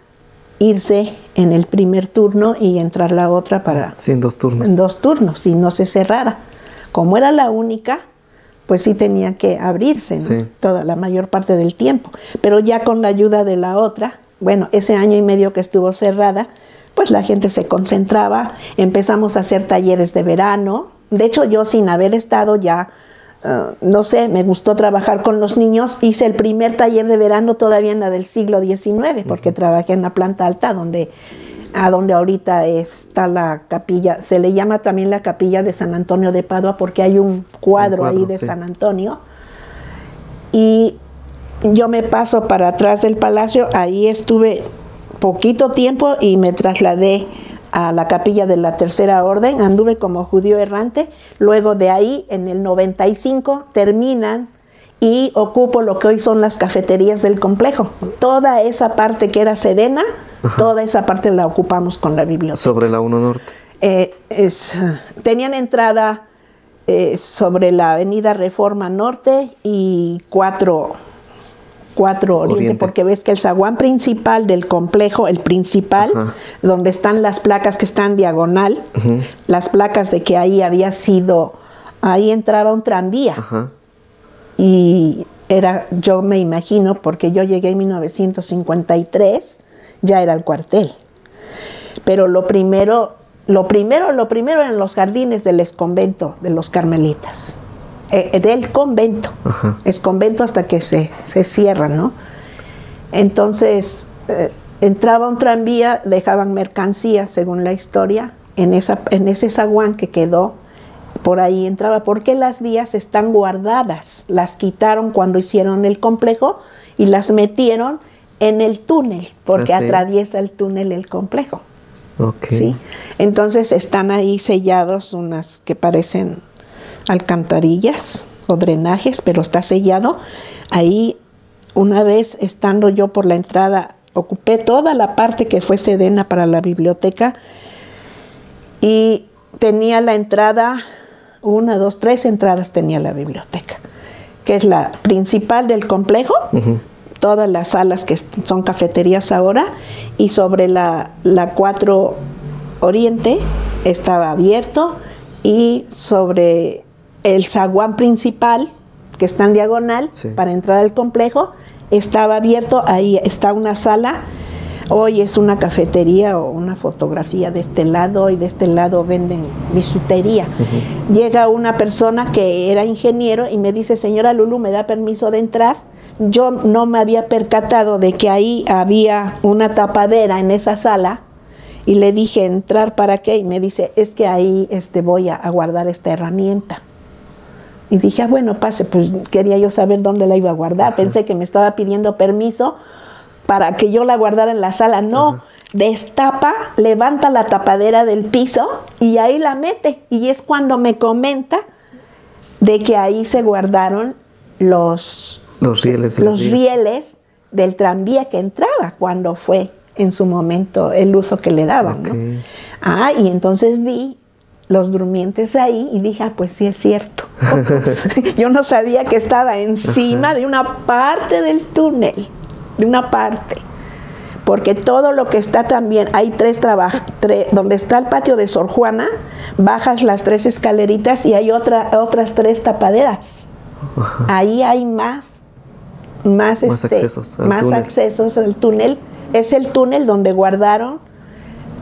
irse en el primer turno y entrar la otra para... Sí, en 2 turnos. En 2 turnos, y no se cerrara. Como era la única, pues sí tenía que abrirse, ¿no? Sí. Toda la mayor parte del tiempo. Pero ya con la ayuda de la otra, bueno, ese año y medio que estuvo cerrada, pues la gente se concentraba, empezamos a hacer talleres de verano. De hecho, yo sin haber estado ya... no sé, me gustó trabajar con los niños. Hice el primer taller de verano todavía en la del siglo XIX, porque trabajé en la planta alta, donde ahorita está la capilla. Se le llama también la capilla de San Antonio de Padua, porque hay un cuadro ahí de San Antonio. Y yo me paso para atrás del palacio, ahí estuve poquito tiempo y me trasladé a la capilla de la Tercera Orden, anduve como judío errante. Luego de ahí, en el 95, terminan y ocupo lo que hoy son las cafeterías del complejo. Toda esa parte que era Sedena, toda esa parte la ocupamos con la biblioteca. Sobre la 1 Norte. Tenían entrada sobre la avenida Reforma Norte y 4 Oriente, porque ves que el zaguán principal del complejo, el principal, donde están las placas que están diagonal, las placas de que ahí había sido, ahí entraba un tranvía. Y era, yo me imagino, porque yo llegué en 1953, ya era el cuartel. Pero lo primero eran los jardines del exconvento de los carmelitas. Del convento, es convento hasta que se cierra, ¿no? Entonces entraba un tranvía, dejaban mercancía, según la historia, en ese zaguán que quedó por ahí entraba, porque las vías están guardadas, las quitaron cuando hicieron el complejo y las metieron en el túnel, porque atraviesa el túnel el complejo. ¿Sí? Entonces están ahí sellados unas que parecen alcantarillas o drenajes, pero está sellado. Ahí, una vez estando yo por la entrada, ocupé toda la parte que fue Sedena para la biblioteca y tenía la entrada, 1, 2, 3 entradas tenía la biblioteca, que es la principal del complejo, todas las salas que son cafeterías ahora, y sobre la 4 Oriente estaba abierto, y sobre el zaguán principal, que está en diagonal, para entrar al complejo, estaba abierto. Ahí está una sala. Hoy es una cafetería o una fotografía de este lado, y de este lado venden bisutería. Llega una persona que era ingeniero y me dice, señora Lulú, ¿me da permiso de entrar? Yo no me había percatado de que ahí había una tapadera en esa sala. Y le dije, ¿entrar para qué? Y me dice, es que ahí voy a guardar esta herramienta. Y dije, bueno, pase, pues quería yo saber dónde la iba a guardar. Pensé que me estaba pidiendo permiso para que yo la guardara en la sala. No, destapa, levanta la tapadera del piso y ahí la mete. Y es cuando me comenta de que ahí se guardaron los rieles del tranvía que entraba, cuando fue en su momento el uso que le daban, ¿no? Y entonces vi los durmientes ahí y dije, pues sí es cierto. Yo no sabía que estaba encima de una parte del túnel, de una parte. Porque todo lo que está también, hay donde está el patio de Sor Juana, bajas las 3 escaleritas y hay otras 3 tapaderas. Ahí hay más accesos al túnel. Es el túnel donde guardaron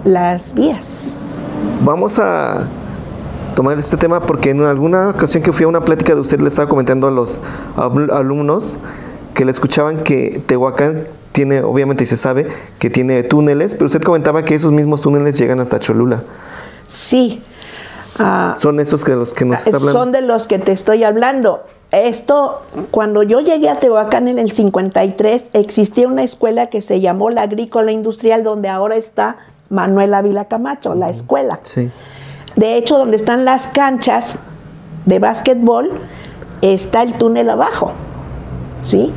las vías. Vamos a tomar este tema porque en alguna ocasión que fui a una plática de usted le estaba comentando a los alumnos que le escuchaban que Tehuacán tiene, obviamente se sabe, que tiene túneles, pero usted comentaba que esos mismos túneles llegan hasta Cholula. Sí. ¿Son esos de los que nos está hablando? Son de los que te estoy hablando. Esto, cuando yo llegué a Tehuacán en el 53, existía una escuela que se llamó la Agrícola Industrial, donde ahora está Manuel Ávila Camacho, la escuela. Sí. De hecho, donde están las canchas de básquetbol, está el túnel abajo, ¿sí?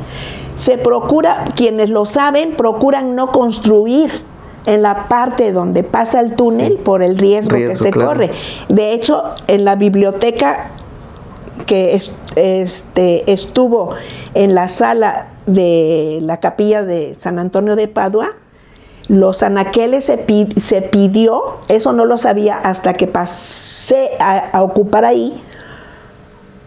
Se procura, quienes lo saben, procuran no construir en la parte donde pasa el túnel, sí, por el riesgo que se corre. De hecho, en la biblioteca que estuvo en la sala de la capilla de San Antonio de Padua, los anaqueles se pidió, eso no lo sabía hasta que pasé a ocupar ahí.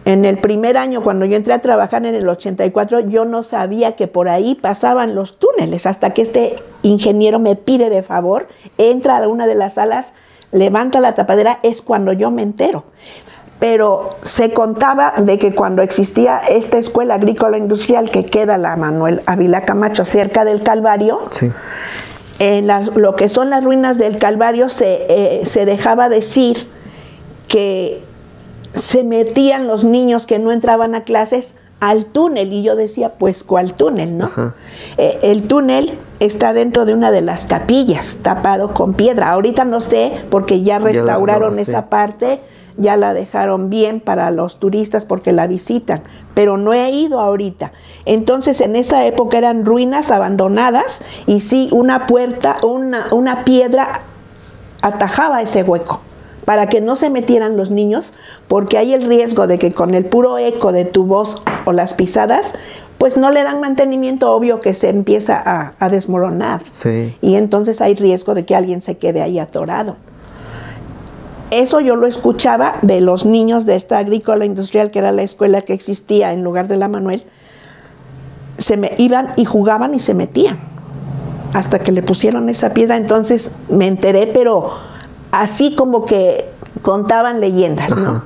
En el primer año, cuando yo entré a trabajar en el 84, yo no sabía que por ahí pasaban los túneles, hasta que este ingeniero me pide de favor, entra a una de las salas, levanta la tapadera, es cuando yo me entero. Pero se contaba de que cuando existía esta escuela agrícola industrial que queda la Manuel Ávila Camacho cerca del Calvario, sí, en lo que son las ruinas del Calvario se dejaba decir que se metían los niños que no entraban a clases al túnel, y yo decía, pues, ¿cuál túnel, no? El túnel está dentro de una de las capillas, tapado con piedra. Ahorita no sé, porque ya restauraron esa parte, ya la dejaron bien para los turistas porque la visitan, pero no he ido ahorita. Entonces, en esa época eran ruinas abandonadas, y sí, una puerta, una piedra atajaba ese hueco para que no se metieran los niños, porque hay el riesgo de que con el puro eco de tu voz o las pisadas, pues no le dan mantenimiento, obvio que se empieza a desmoronar. Sí. Y entonces hay riesgo de que alguien se quede ahí atorado. Eso yo lo escuchaba de los niños de esta agrícola industrial, que era la escuela que existía en lugar de la Manuel. Iban y jugaban y se metían, hasta que le pusieron esa piedra. Entonces me enteré, pero así como que contaban leyendas, ¿no? Ajá.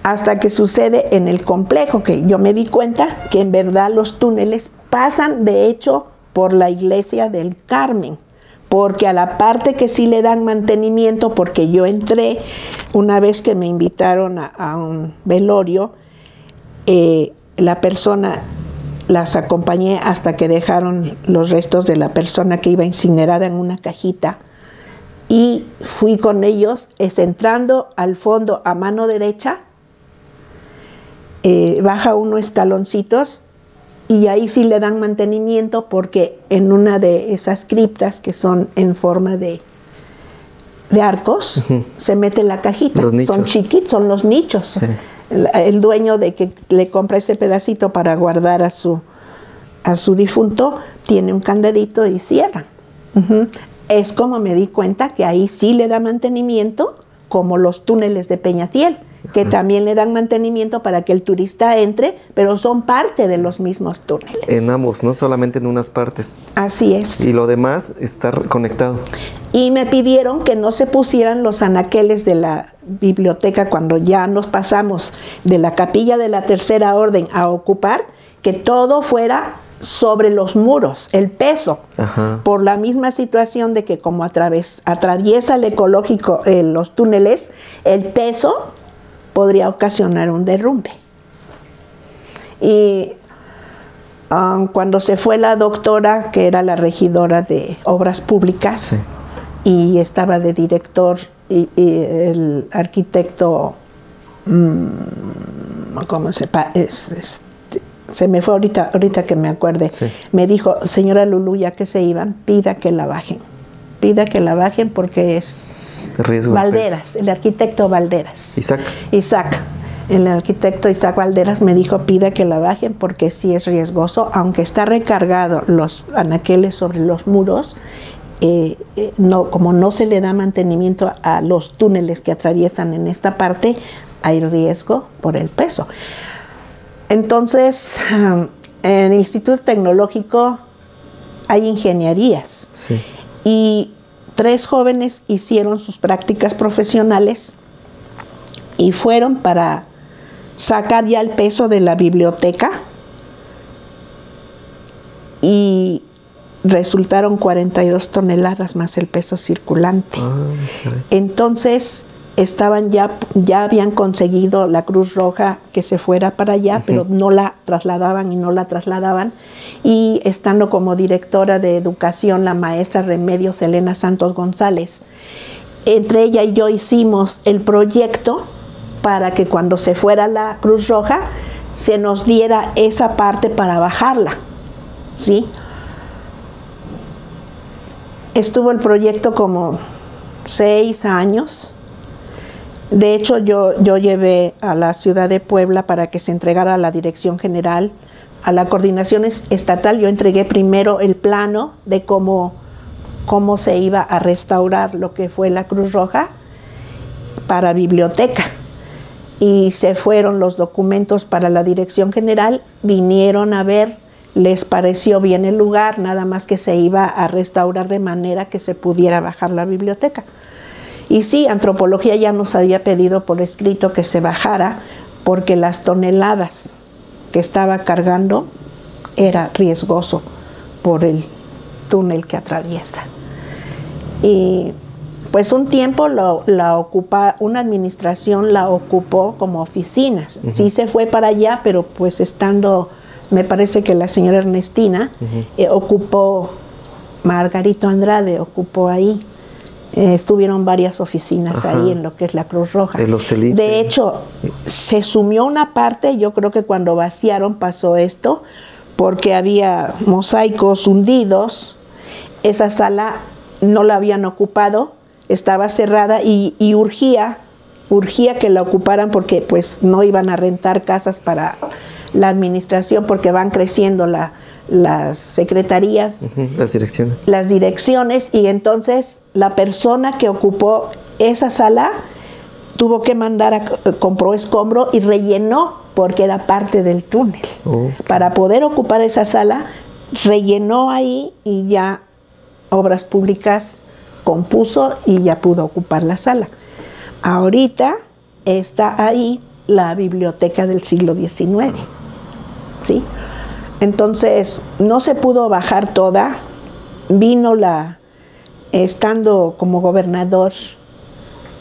Hasta que sucede en el complejo, que yo me di cuenta que en verdad los túneles pasan, de hecho, por la iglesia del Carmen, porque a la parte que sí le dan mantenimiento, porque yo entré una vez que me invitaron a un velorio, la persona, las acompañé hasta que dejaron los restos de la persona que iba incinerada en una cajita, y fui con ellos, entrando al fondo a mano derecha, baja unos escaloncitos, y ahí sí le dan mantenimiento, porque en una de esas criptas que son en forma de arcos, se mete la cajita. Son chiquitos, son los nichos. Sí. El dueño de que le compra ese pedacito para guardar a su difunto, tiene un candadito y cierran. Es como me di cuenta que ahí sí le da mantenimiento, como los túneles de Peñafiel, que también le dan mantenimiento para que el turista entre, pero son parte de los mismos túneles. En ambos, no solamente en unas partes. Así es. Y lo demás está conectado. Y me pidieron que no se pusieran los anaqueles de la biblioteca cuando ya nos pasamos de la capilla de la Tercera Orden a ocupar, que todo fuera sobre los muros, el peso. Ajá. Por la misma situación de que como atraviesa el ecológico los túneles, el peso podría ocasionar un derrumbe. Y cuando se fue la doctora, que era la regidora de Obras Públicas, sí, y estaba de director, y el arquitecto, ¿cómo se me fue ahorita que me acuerde, sí, me dijo, señora Lulú, ya que se iban, pida que la bajen porque es riesgo. Valderas, el arquitecto Valderas. Isaac. El arquitecto Isaac Valderas me dijo, pida que la bajen porque sí es riesgoso, aunque está recargado los anaqueles sobre los muros, como no se le da mantenimiento a los túneles que atraviesan en esta parte, hay riesgo por el peso. Entonces, en el Instituto Tecnológico hay ingenierías. Sí. Y 3 jóvenes hicieron sus prácticas profesionales y fueron para sacar ya el peso de la biblioteca y resultaron 42 toneladas más el peso circulante. Entonces ya habían conseguido la Cruz Roja que se fuera para allá, pero no la trasladaban y estando como directora de educación la maestra Remedios Elena Santos González, entre ella y yo hicimos el proyecto para que cuando se fuera la Cruz Roja se nos diera esa parte para bajarla, ¿sí? Estuvo el proyecto como 6 años. De hecho, yo llevé a la ciudad de Puebla para que se entregara a la Dirección General, a la Coordinación Estatal. Yo entregué primero el plano de cómo se iba a restaurar lo que fue la Cruz Roja para biblioteca. Y se fueron los documentos para la Dirección General, vinieron a ver, les pareció bien el lugar, nada más que se iba a restaurar de manera que se pudiera bajar la biblioteca. Y sí, Antropología ya nos había pedido por escrito que se bajara porque las toneladas que estaba cargando era riesgoso por el túnel que atraviesa. Y pues un tiempo una administración la ocupó como oficinas. Sí se fue para allá, pero pues estando, me parece que la señora Ernestina ocupó, Margarito Andrade ocupó ahí. Estuvieron varias oficinas ahí en lo que es la Cruz Roja. De hecho, se sumió una parte, yo creo que cuando vaciaron pasó esto, porque había mosaicos hundidos, esa sala no la habían ocupado, estaba cerrada y urgía que la ocuparan porque pues no iban a rentar casas para la administración porque van creciendo las secretarías, las direcciones, y entonces la persona que ocupó esa sala tuvo que compró escombro y rellenó porque era parte del túnel. Para poder ocupar esa sala, rellenó ahí y ya Obras Públicas compuso y ya pudo ocupar la sala. Ahorita está ahí la biblioteca del siglo XIX, ¿sí? Entonces, no se pudo bajar toda. Vino estando como gobernador,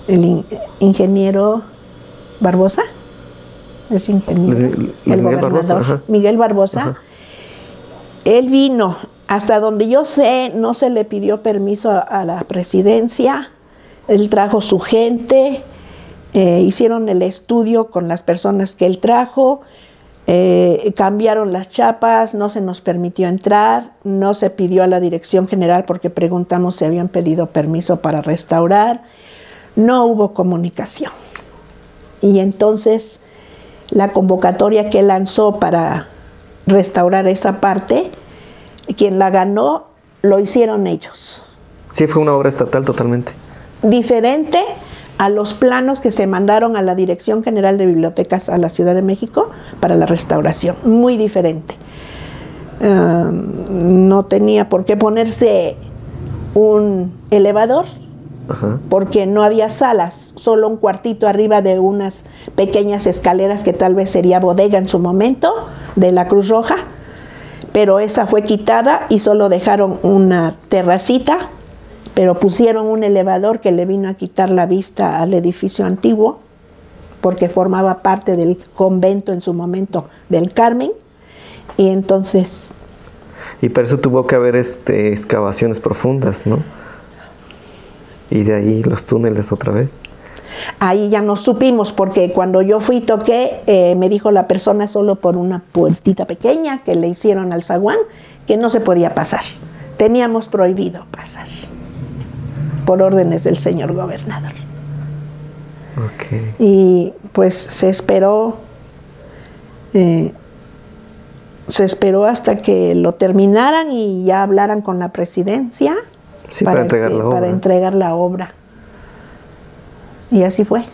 el ingeniero Barbosa. Es ingeniero. El gobernador Miguel Barbosa. Él vino. Hasta donde yo sé, no se le pidió permiso a la presidencia. Él trajo su gente. Hicieron el estudio con las personas que él trajo. Cambiaron las chapas, no se nos permitió entrar, no se pidió a la Dirección General porque preguntamos si habían pedido permiso para restaurar, no hubo comunicación. Y entonces la convocatoria que lanzó para restaurar esa parte, quien la ganó, lo hicieron ellos. Sí, fue una obra estatal totalmente. Diferente a los planos que se mandaron a la Dirección General de Bibliotecas a la Ciudad de México para la restauración, muy diferente. No tenía por qué ponerse un elevador, porque no había salas, solo un cuartito arriba de unas pequeñas escaleras que tal vez sería bodega en su momento, de la Cruz Roja, pero esa fue quitada y solo dejaron una terracita, pero pusieron un elevador que le vino a quitar la vista al edificio antiguo, porque formaba parte del convento en su momento del Carmen, y entonces... Y para eso tuvo que haber excavaciones profundas, ¿no? Y de ahí los túneles otra vez. Ahí ya no supimos, porque cuando yo fui y toqué, me dijo la persona solo por una puertita pequeña que le hicieron al zaguán, que no se podía pasar. Teníamos prohibido pasar, por órdenes del señor gobernador. Y pues se esperó hasta que lo terminaran y ya hablaran con la presidencia, sí, para entregar la obra. Y así fue.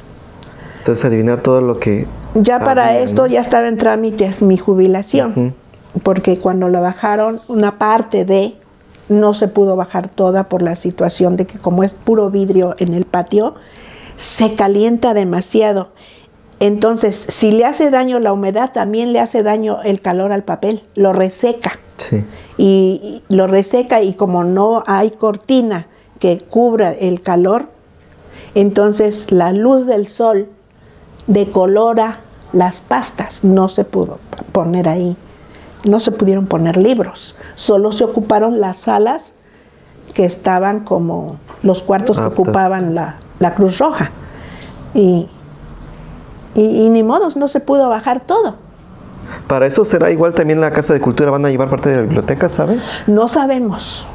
Entonces, adivinar todo lo que... Ya para esto ya estaba en trámites mi jubilación, porque cuando la bajaron, una parte de no se pudo bajar toda por la situación de que como es puro vidrio en el patio, se calienta demasiado. Entonces, si le hace daño la humedad, también le hace daño el calor al papel, lo reseca. Sí. Y lo reseca, y como no hay cortina que cubra el calor, entonces la luz del sol decolora las pastas. No se pudo poner ahí, no se pudieron poner libros, solo se ocuparon las salas que estaban como los cuartos que ocupaban la Cruz Roja. Y ni modos, no se pudo bajar todo. ¿Para eso será igual también la Casa de Cultura? ¿Van a llevar parte de la biblioteca, sabe? No sabemos,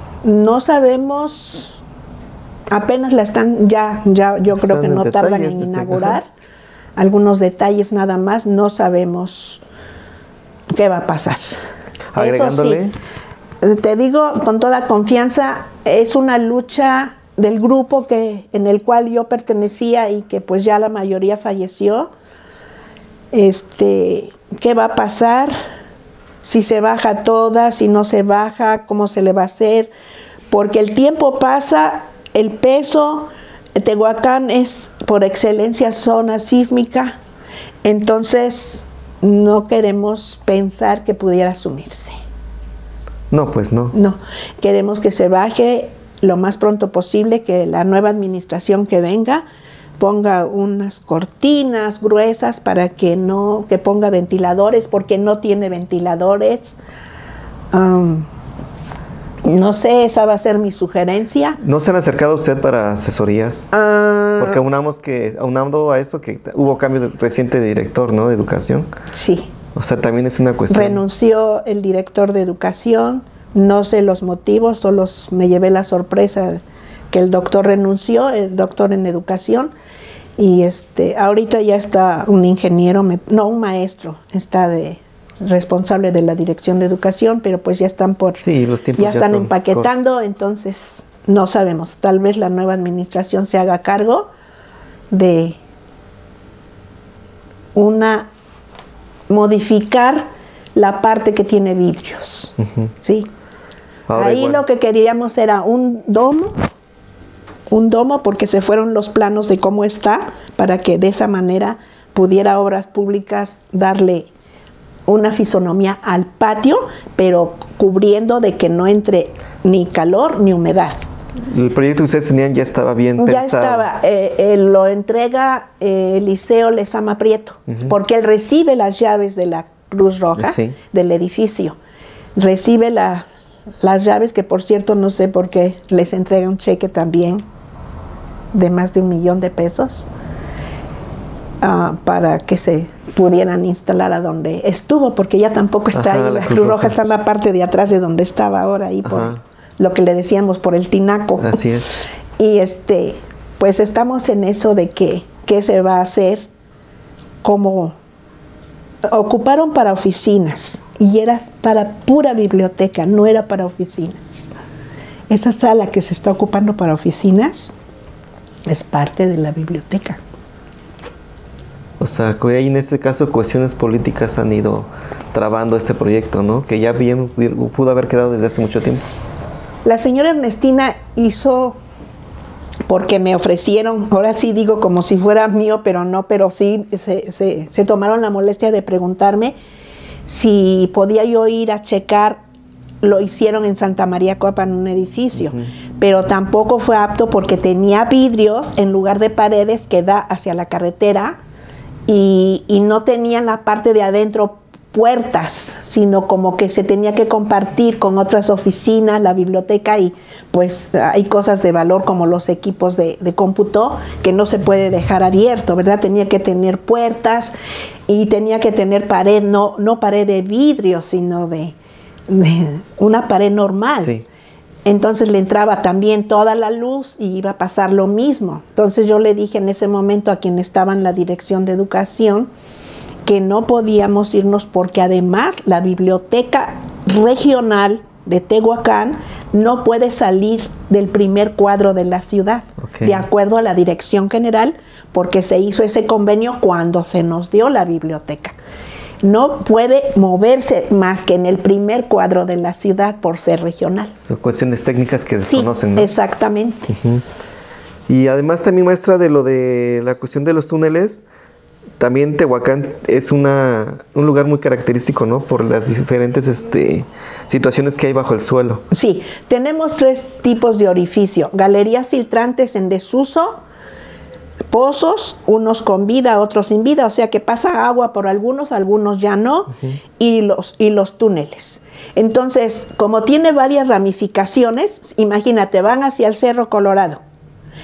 apenas la están, yo creo que no tardan en inaugurar, algunos detalles nada más, no sabemos qué va a pasar. Agregándole. Eso sí, te digo con toda confianza, es una lucha del grupo en el cual yo pertenecía y que pues ya la mayoría falleció. ¿Qué va a pasar? Si se baja toda, si no se baja, ¿cómo se le va a hacer? Porque el tiempo pasa, el peso, Tehuacán es por excelencia zona sísmica, entonces no queremos pensar que pudiera asumirse. No, pues no. No, queremos que se baje lo más pronto posible, que la nueva administración que venga ponga unas cortinas gruesas para que ponga ventiladores, porque no tiene ventiladores. No sé, esa va a ser mi sugerencia. ¿No se han acercado a usted para asesorías? Porque aunando a esto que hubo cambio reciente de director, ¿no?, de educación. Sí. O sea, también es una cuestión. Renunció el director de educación, no sé los motivos, solo me llevé la sorpresa que el doctor renunció, el doctor en educación. Y ahorita ya está un ingeniero, un maestro, está responsable de la dirección de educación, pero pues ya están los tiempos ya están empaquetando, cortos. Entonces no sabemos, tal vez la nueva administración se haga cargo de modificar la parte que tiene vidrios. ¿Sí? Ahora ahí igual. Lo que queríamos era un domo, porque se fueron los planos de cómo está, para que de esa manera pudiera Obras Públicas darle una fisonomía al patio, pero cubriendo de que no entre ni calor ni humedad. El proyecto que ustedes tenían ya estaba bien pensado. Ya estaba, lo entrega Eliseo Lezama Prieto, porque él recibe las llaves de la Cruz Roja, del edificio. Recibe las llaves, que por cierto no sé por qué les entrega un cheque también de más de $1 millón para que se pudieran instalar a donde estuvo, porque ya tampoco está ahí, la Cruz Roja está en la parte de atrás de donde estaba ahora, ahí por lo que le decíamos, por el tinaco. Así es. Y pues estamos en eso de qué se va a hacer, como ocuparon para oficinas, y era para pura biblioteca, no era para oficinas. Esa sala que se está ocupando para oficinas es parte de la biblioteca. O sea, que ahí en este caso cuestiones políticas han ido trabando este proyecto, ¿no? Que ya bien pudo haber quedado desde hace mucho tiempo. La señora Ernestina hizo, porque me ofrecieron, ahora sí digo como si fuera mío, pero no, pero sí se tomaron la molestia de preguntarme si podía yo ir a checar. Lo hicieron en Santa María Coapa, en un edificio, pero tampoco fue apto porque tenía vidrios en lugar de paredes que da hacia la carretera, y no tenía en la parte de adentro puertas, sino como que se tenía que compartir con otras oficinas, la biblioteca, y pues hay cosas de valor como los equipos de cómputo que no se puede dejar abierto, ¿verdad? Tenía que tener puertas y tenía que tener pared, no pared de vidrio, sino de una pared normal. Sí. Entonces le entraba también toda la luz y iba a pasar lo mismo. Entonces yo le dije en ese momento a quien estaba en la dirección de educación que no podíamos irnos, porque además la biblioteca regional de Tehuacán no puede salir del primer cuadro de la ciudad, de acuerdo a la dirección general, porque se hizo ese convenio cuando se nos dio la biblioteca. No puede moverse más que en el primer cuadro de la ciudad por ser regional. Son cuestiones técnicas que desconocen, sí, ¿no? Exactamente. Y además también, maestra, de lo de la cuestión de los túneles, también Tehuacán es un lugar muy característico, ¿no? Por las diferentes situaciones que hay bajo el suelo. Sí, tenemos 3 tipos de orificio: galerías filtrantes en desuso, pozos, unos con vida, otros sin vida, o sea que pasa agua por algunos ya no, y los túneles. Entonces, como tiene varias ramificaciones, imagínate, van hacia el Cerro Colorado,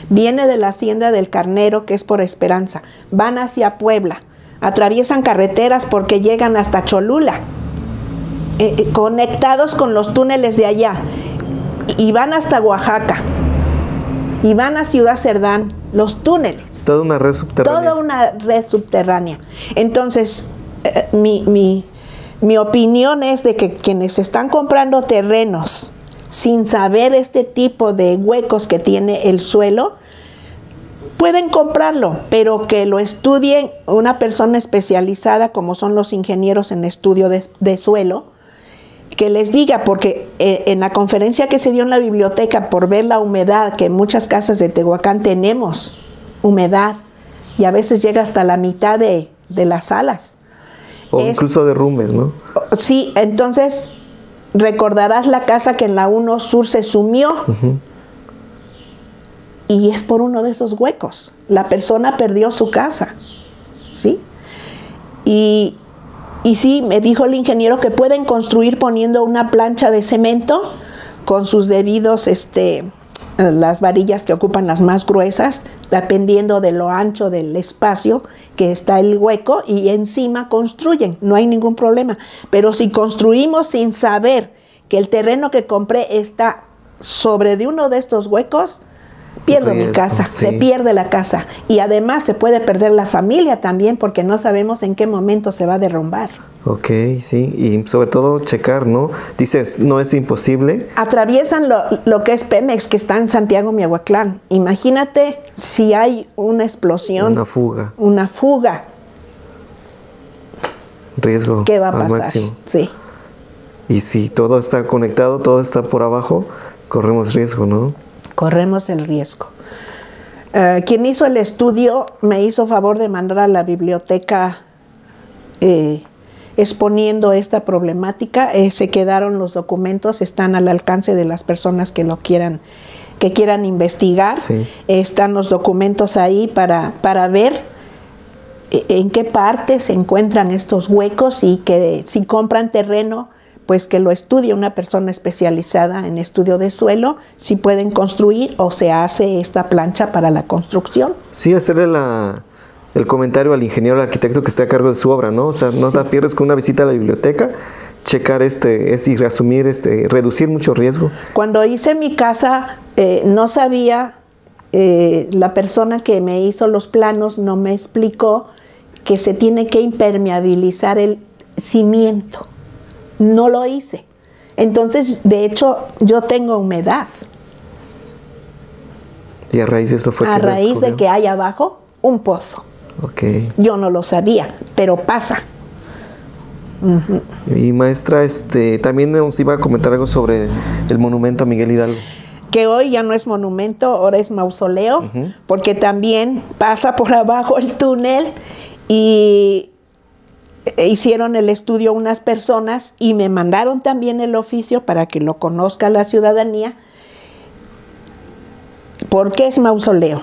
viene de la Hacienda del Carnero, que es por Esperanza, van hacia Puebla, atraviesan carreteras porque llegan hasta Cholula, conectados con los túneles de allá, y van hasta Oaxaca, y van a Ciudad Cerdán, los túneles. Toda una red subterránea. Toda una red subterránea. Entonces, mi opinión es de que quienes están comprando terrenos sin saber este tipo de huecos que tiene el suelo, pueden comprarlo, pero que lo estudien una persona especializada, como son los ingenieros en estudio de suelo, que les diga, porque en la conferencia que se dio en la biblioteca, por ver la humedad, que en muchas casas de Tehuacán tenemos humedad, y a veces llega hasta la mitad de las salas. O incluso derrumbes, ¿no? Sí, entonces recordarás la casa que en la 1 Sur se sumió, y es por uno de esos huecos. La persona perdió su casa, ¿sí? Y sí, me dijo el ingeniero que pueden construir poniendo una plancha de cemento con sus debidos, las varillas que ocupan las más gruesas, dependiendo de lo ancho del espacio que está el hueco, y encima construyen, no hay ningún problema. Pero si construimos sin saber que el terreno que compré está sobre de uno de estos huecos, pierdo mi casa, sí. Se pierde la casa, y además se puede perder la familia también, porque no sabemos en qué momento se va a derrumbar. Ok, sí, y sobre todo checar, ¿no? Dices, no es imposible. Atraviesan lo que es Pemex, que está en Santiago, Miahuatlán. Imagínate si hay una explosión. Una fuga. Riesgo. ¿Qué va a pasar? Máximo. Sí. Y si todo está conectado, todo está por abajo, corremos riesgo, ¿no? Corremos el riesgo. Quien hizo el estudio me hizo favor de mandar a la biblioteca exponiendo esta problemática. Se quedaron los documentos, están al alcance de las personas que quieran investigar. Sí. Están los documentos ahí para ver en qué parte se encuentran estos huecos, y que si compran terreno, pues que lo estudie una persona especializada en estudio de suelo, si pueden construir o se hace esta plancha para la construcción. Sí, hacerle el comentario al ingeniero, al arquitecto que esté a cargo de su obra, ¿no? O sea, no te pierdes con una visita a la biblioteca, checar y reasumir, reducir mucho riesgo. Cuando hice mi casa, no sabía, la persona que me hizo los planos no me explicó que se tiene que impermeabilizar el cimiento. No lo hice. Entonces, de hecho, yo tengo humedad. Y a raíz de eso fue a raíz de que hay abajo un pozo. Okay. Yo no lo sabía, pero pasa. Y maestra, también nos iba a comentar algo sobre el monumento a Miguel Hidalgo. Que hoy ya no es monumento, ahora es mausoleo, porque también pasa por abajo el túnel, y hicieron el estudio unas personas y me mandaron también el oficio para que lo conozca la ciudadanía. ¿Por qué es mausoleo?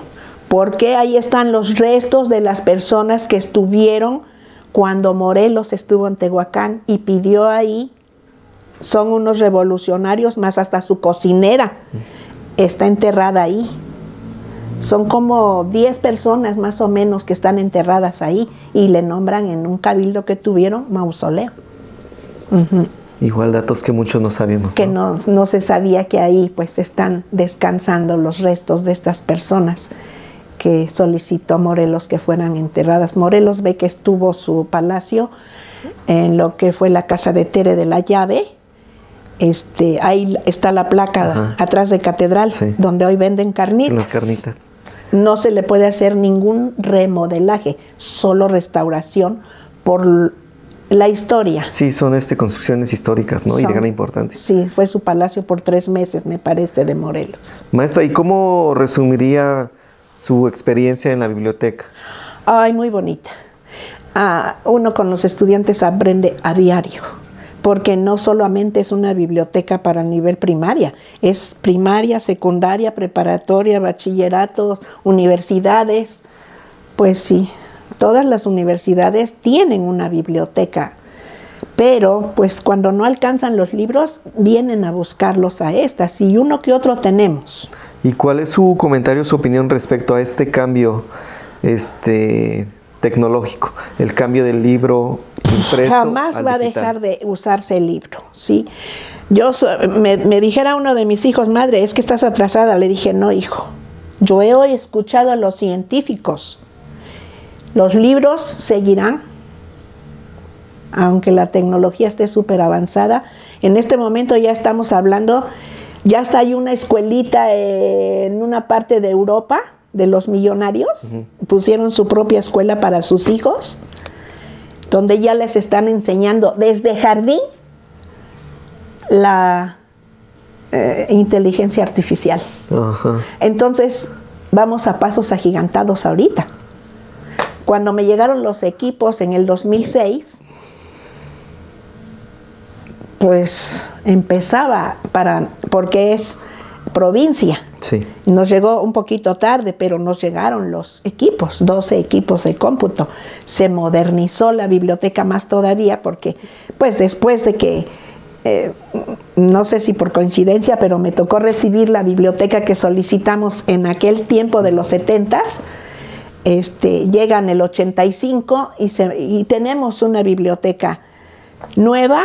Porque ahí están los restos de las personas que estuvieron cuando Morelos estuvo en Tehuacán y pidió ahí. Son unos revolucionarios, más hasta su cocinera está enterrada ahí. Son como 10 personas más o menos que están enterradas ahí, y le nombran en un cabildo que tuvieron mausoleo. Igual datos que muchos no sabíamos, ¿no? Que no se sabía que ahí pues están descansando los restos de estas personas que solicitó Morelos que fueran enterradas. Morelos ve que estuvo su palacio en lo que fue la casa de Tere de la Llave. Ahí está la placa atrás de Catedral, sí, donde hoy venden carnitas. Las carnitas. No se le puede hacer ningún remodelaje, solo restauración por La historia. Sí, son construcciones históricas, ¿no? Y de gran importancia. Sí, fue su palacio por 3 meses, me parece, de Morelos. Maestra, ¿y cómo resumiría su experiencia en la biblioteca? Ay, muy bonita. Uno con los estudiantes aprende a diario, porque no solamente es una biblioteca para nivel primaria, es primaria, secundaria, preparatoria, bachillerato, universidades. Pues sí, todas las universidades tienen una biblioteca, pero pues cuando no alcanzan los libros, vienen a buscarlos a estas, y uno que otro tenemos. ¿Y cuál es su comentario, su opinión respecto a este cambio tecnológico, el cambio del libro impreso Jamás va a dejar de usarse el libro, ¿sí? Me dijera uno de mis hijos, madre, es que estás atrasada. Le dije, no, hijo, yo he escuchado a los científicos. Los libros seguirán, aunque la tecnología esté súper avanzada. En este momento ya estamos hablando, ya está hay una escuelita en una parte de Europa, de los millonarios, pusieron su propia escuela para sus hijos, donde ya les están enseñando desde jardín la inteligencia artificial. Ajá. Entonces, vamos a pasos agigantados ahorita. Cuando me llegaron los equipos en el 2006, pues empezaba porque es provincia. Sí. Nos llegó un poquito tarde, pero nos llegaron los equipos, 12 equipos de cómputo. Se modernizó la biblioteca más todavía porque, pues después de que, no sé si por coincidencia, pero me tocó recibir la biblioteca que solicitamos en aquel tiempo de los 70s, llega en el 85 y tenemos una biblioteca nueva.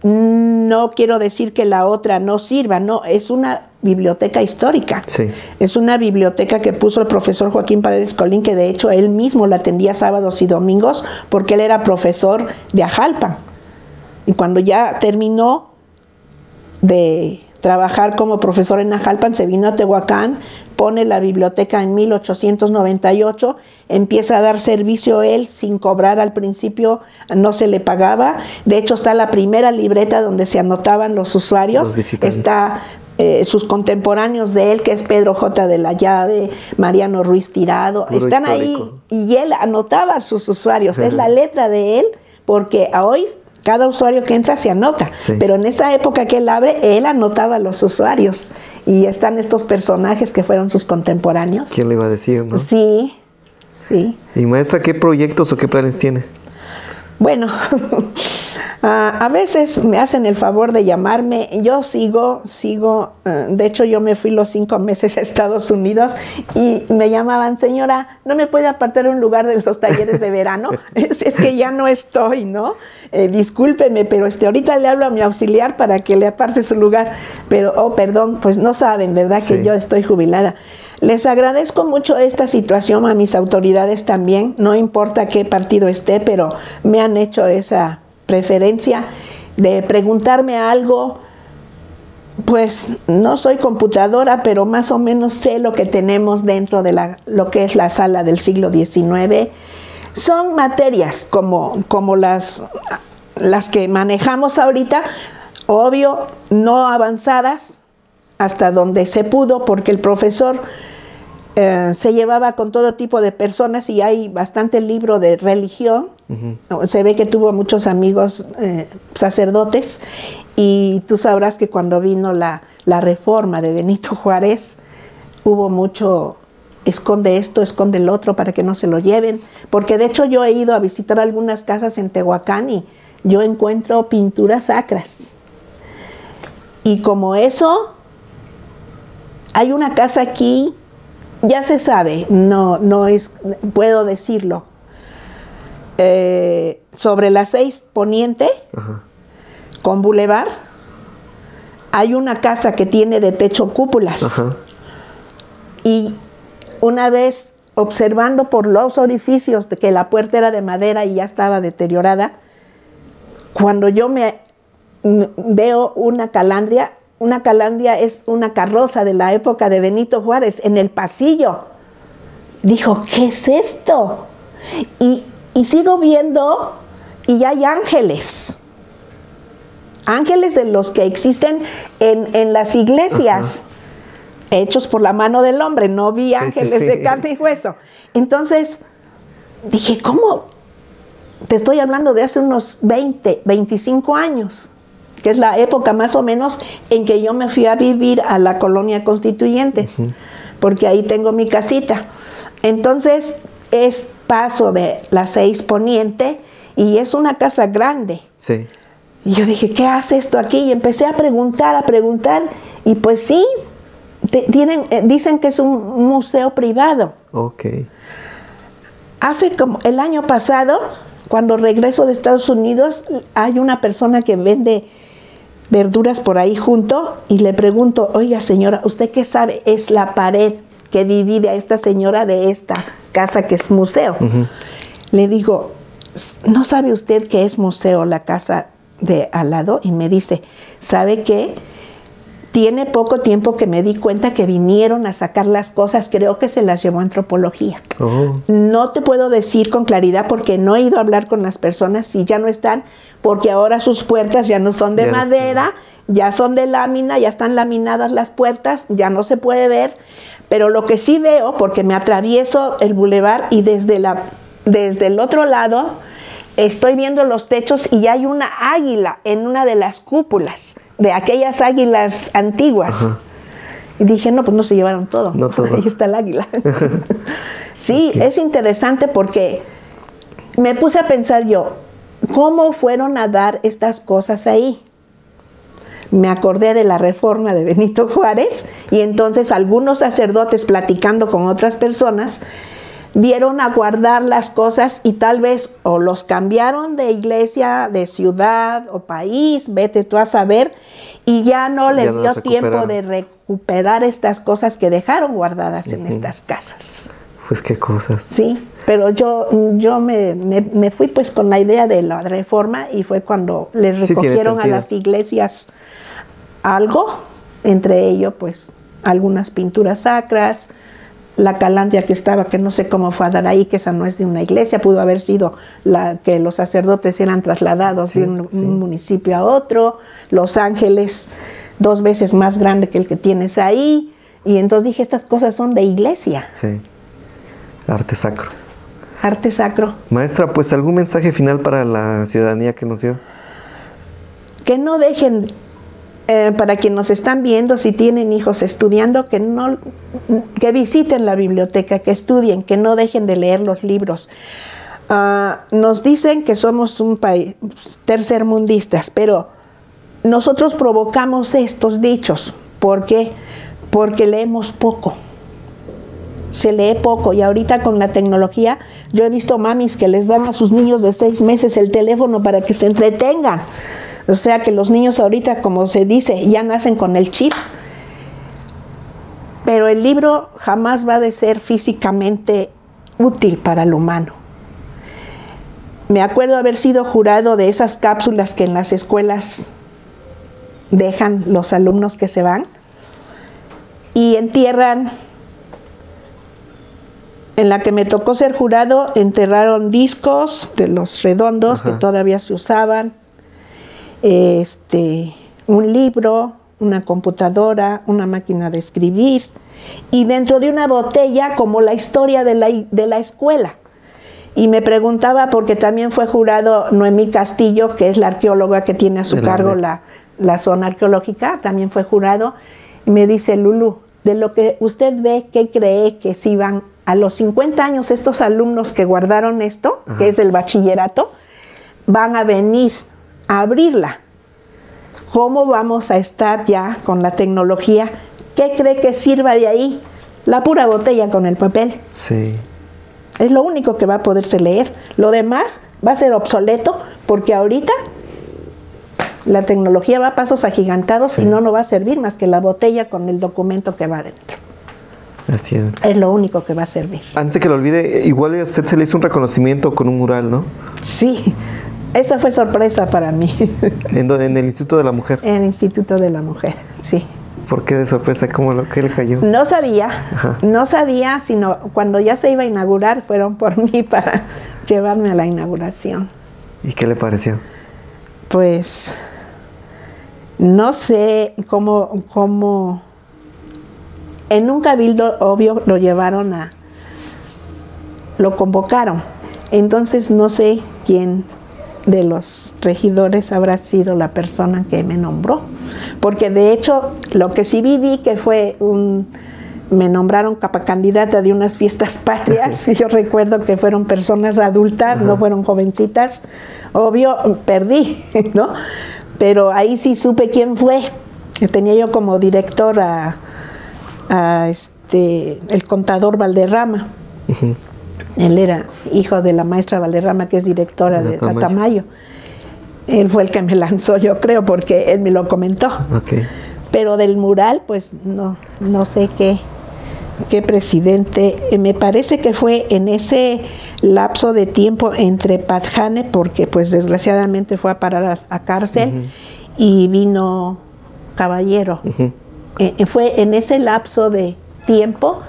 No quiero decir que la otra no sirva, no, es una biblioteca histórica. Sí. Es una biblioteca que puso el profesor Joaquín Paredes Colín, que de hecho él mismo la atendía sábados y domingos porque él era profesor de Ajalpan. Y cuando ya terminó de trabajar como profesor en Ajalpan, se vino a Tehuacán, pone la biblioteca en 1898, empieza a dar servicio él sin cobrar al principio, no se le pagaba. De hecho está la primera libreta donde se anotaban los usuarios, está sus contemporáneos de él, que es Pedro J. de la Llave, Mariano Ruiz Tirado, puro están histórico. Ahí, y él anotaba a sus usuarios. Es la letra de él, porque a hoy cada usuario que entra se anota, pero en esa época que él abre, él anotaba a los usuarios, y están estos personajes que fueron sus contemporáneos. ¿Quién le iba a decir, no? Sí, sí. Y maestra, ¿qué proyectos o qué planes tiene? Bueno, a veces me hacen el favor de llamarme. Yo sigo, de hecho yo me fui los 5 meses a Estados Unidos y me llamaban, señora, ¿no me puede apartar un lugar de los talleres de verano? Es que ya no estoy, ¿no? Discúlpeme, pero ahorita le hablo a mi auxiliar para que le aparte su lugar. Pero, perdón, pues no saben, ¿verdad? Sí. Que yo estoy jubilada. Les agradezco mucho esta situación a mis autoridades también, no importa qué partido esté, pero me han hecho esa preferencia de preguntarme algo. Pues no soy computadora, pero más o menos sé lo que tenemos dentro de lo que es la sala del siglo XIX. Son materias como las que manejamos ahorita, obvio, no avanzadas, hasta donde se pudo, porque el profesor se llevaba con todo tipo de personas y hay bastante libro de religión. Se ve que tuvo muchos amigos sacerdotes, y tú sabrás que cuando vino la reforma de Benito Juárez hubo mucho esconde esto, esconde el otro para que no se lo lleven, porque de hecho yo he ido a visitar algunas casas en Tehuacán y yo encuentro pinturas sacras, y como eso hay una casa aquí, ya se sabe, no es, puedo decirlo, sobre la 6 Poniente, con Boulevard, hay una casa que tiene de techo cúpulas. Y una vez observando por los orificios de que la puerta era de madera y ya estaba deteriorada, cuando yo veo una calandria es una carroza de la época de Benito Juárez en el pasillo. Dijo, ¿qué es esto? Y sigo viendo y hay ángeles. Ángeles de los que existen en las iglesias, hechos por la mano del hombre. No vi ángeles de carne y hueso. Entonces dije, ¿cómo? Te estoy hablando de hace unos 20, 25 años, que es la época más o menos en que yo me fui a vivir a la colonia Constituyentes, porque ahí tengo mi casita. Entonces es paso de la 6 Poniente y es una casa grande. Sí. Y yo dije, ¿qué hace esto aquí? Y empecé a preguntar, y pues sí, dicen que es un museo privado. Ok. Hace como el año pasado, cuando regreso de Estados Unidos, hay una persona que vende verduras por ahí junto y le pregunto, oiga señora, ¿usted qué sabe? Es la pared que divide a esta señora de esta casa que es museo. Le digo, ¿no sabe usted que es museo la casa de al lado? Y me dice, ¿sabe qué? Tiene poco tiempo que me di cuenta que vinieron a sacar las cosas, creo que se las llevó a antropología. No te puedo decir con claridad porque no he ido a hablar con las personas si ya no están, porque ahora sus puertas ya no son de madera, ya son de lámina, ya están laminadas las puertas, ya no se puede ver, pero lo que sí veo, porque me atravieso el bulevar y desde el otro lado estoy viendo los techos y hay una águila en una de las cúpulas, de aquellas águilas antiguas. Y dije, no, pues no se llevaron todo. No todo. Ahí está el águila. Sí, es interesante porque me puse a pensar yo, ¿cómo fueron a dar estas cosas ahí? Me acordé de la reforma de Benito Juárez y entonces algunos sacerdotes platicando con otras personas dieron a guardar las cosas y tal vez o los cambiaron de iglesia, de ciudad o país, vete tú a saber, y ya no les dio tiempo de recuperar estas cosas que dejaron guardadas en estas casas. Pues qué cosas. Sí, pero yo me fui pues con la idea de la reforma y fue cuando les recogieron a las iglesias algo, entre ellos pues algunas pinturas sacras, la calandria que estaba, que no sé cómo fue a dar ahí, que esa no es de una iglesia, pudo haber sido la que los sacerdotes eran trasladados de un municipio a otro, Los Ángeles 2 veces más grande que el que tienes ahí, y entonces dije, estas cosas son de iglesia. Sí, arte sacro. Arte sacro. Maestra, pues algún mensaje final para la ciudadanía que nos dio. Que no dejen, para quienes nos están viendo, si tienen hijos estudiando, que visiten la biblioteca, que estudien, que no dejen de leer los libros. Nos dicen que somos un país tercermundistas, pero nosotros provocamos estos dichos. ¿Por qué? Porque leemos poco. Se lee poco y ahorita con la tecnología, yo he visto mamis que les dan a sus niños de 6 meses el teléfono para que se entretengan. O sea que los niños ahorita, como se dice, ya nacen con el chip. Pero el libro jamás va a ser físicamente útil para el humano. Me acuerdo haber sido jurado de esas cápsulas que en las escuelas dejan los alumnos que se van y entierran. En la que me tocó ser jurado, enterraron discos de los redondos que todavía se usaban, un libro, una computadora, una máquina de escribir, y dentro de una botella como la historia de la escuela. Y me preguntaba, porque también fue jurado Noemí Castillo, que es la arqueóloga que tiene a su cargo la zona arqueológica, también fue jurado, y me dice, Lulu, de lo que usted ve, ¿qué cree que si van a los 50 años estos alumnos que guardaron esto, que es el bachillerato, van a venir a abrirla? ¿Cómo vamos a estar ya con la tecnología? ¿Qué cree que sirva de ahí? La pura botella con el papel. Sí. Es lo único que va a poderse leer. Lo demás va a ser obsoleto porque ahorita la tecnología va a pasos agigantados y no nos va a servir más que la botella con el documento que va adentro. Así es. Es lo único que va a servir. Antes de que lo olvide, igual a usted se le hizo un reconocimiento con un mural, ¿no? Sí, esa fue sorpresa para mí. ¿En el Instituto de la Mujer? En el Instituto de la Mujer, sí. ¿Por qué de sorpresa? ¿Qué le cayó? No sabía, sino cuando ya se iba a inaugurar, fueron por mí para llevarme a la inauguración. ¿Y qué le pareció? Pues no sé cómo en un cabildo, obvio, lo convocaron. Entonces no sé quién de los regidores habrá sido la persona que me nombró. Porque de hecho, lo que sí vi que fue me nombraron candidata de unas fiestas patrias. Yo recuerdo que fueron personas adultas, no fueron jovencitas. Obvio, perdí, ¿no? Pero ahí sí supe quién fue. Tenía yo como director el contador Valderrama. Él era hijo de la maestra Valderrama, que es directora de Tamayo. Él fue el que me lanzó, yo creo, porque él me lo comentó. Pero del mural, pues no sé qué presidente. Me parece que fue en ese lapso de tiempo entre Padjane, porque pues desgraciadamente fue a parar a cárcel, y vino Caballero. Fue en ese lapso de tiempo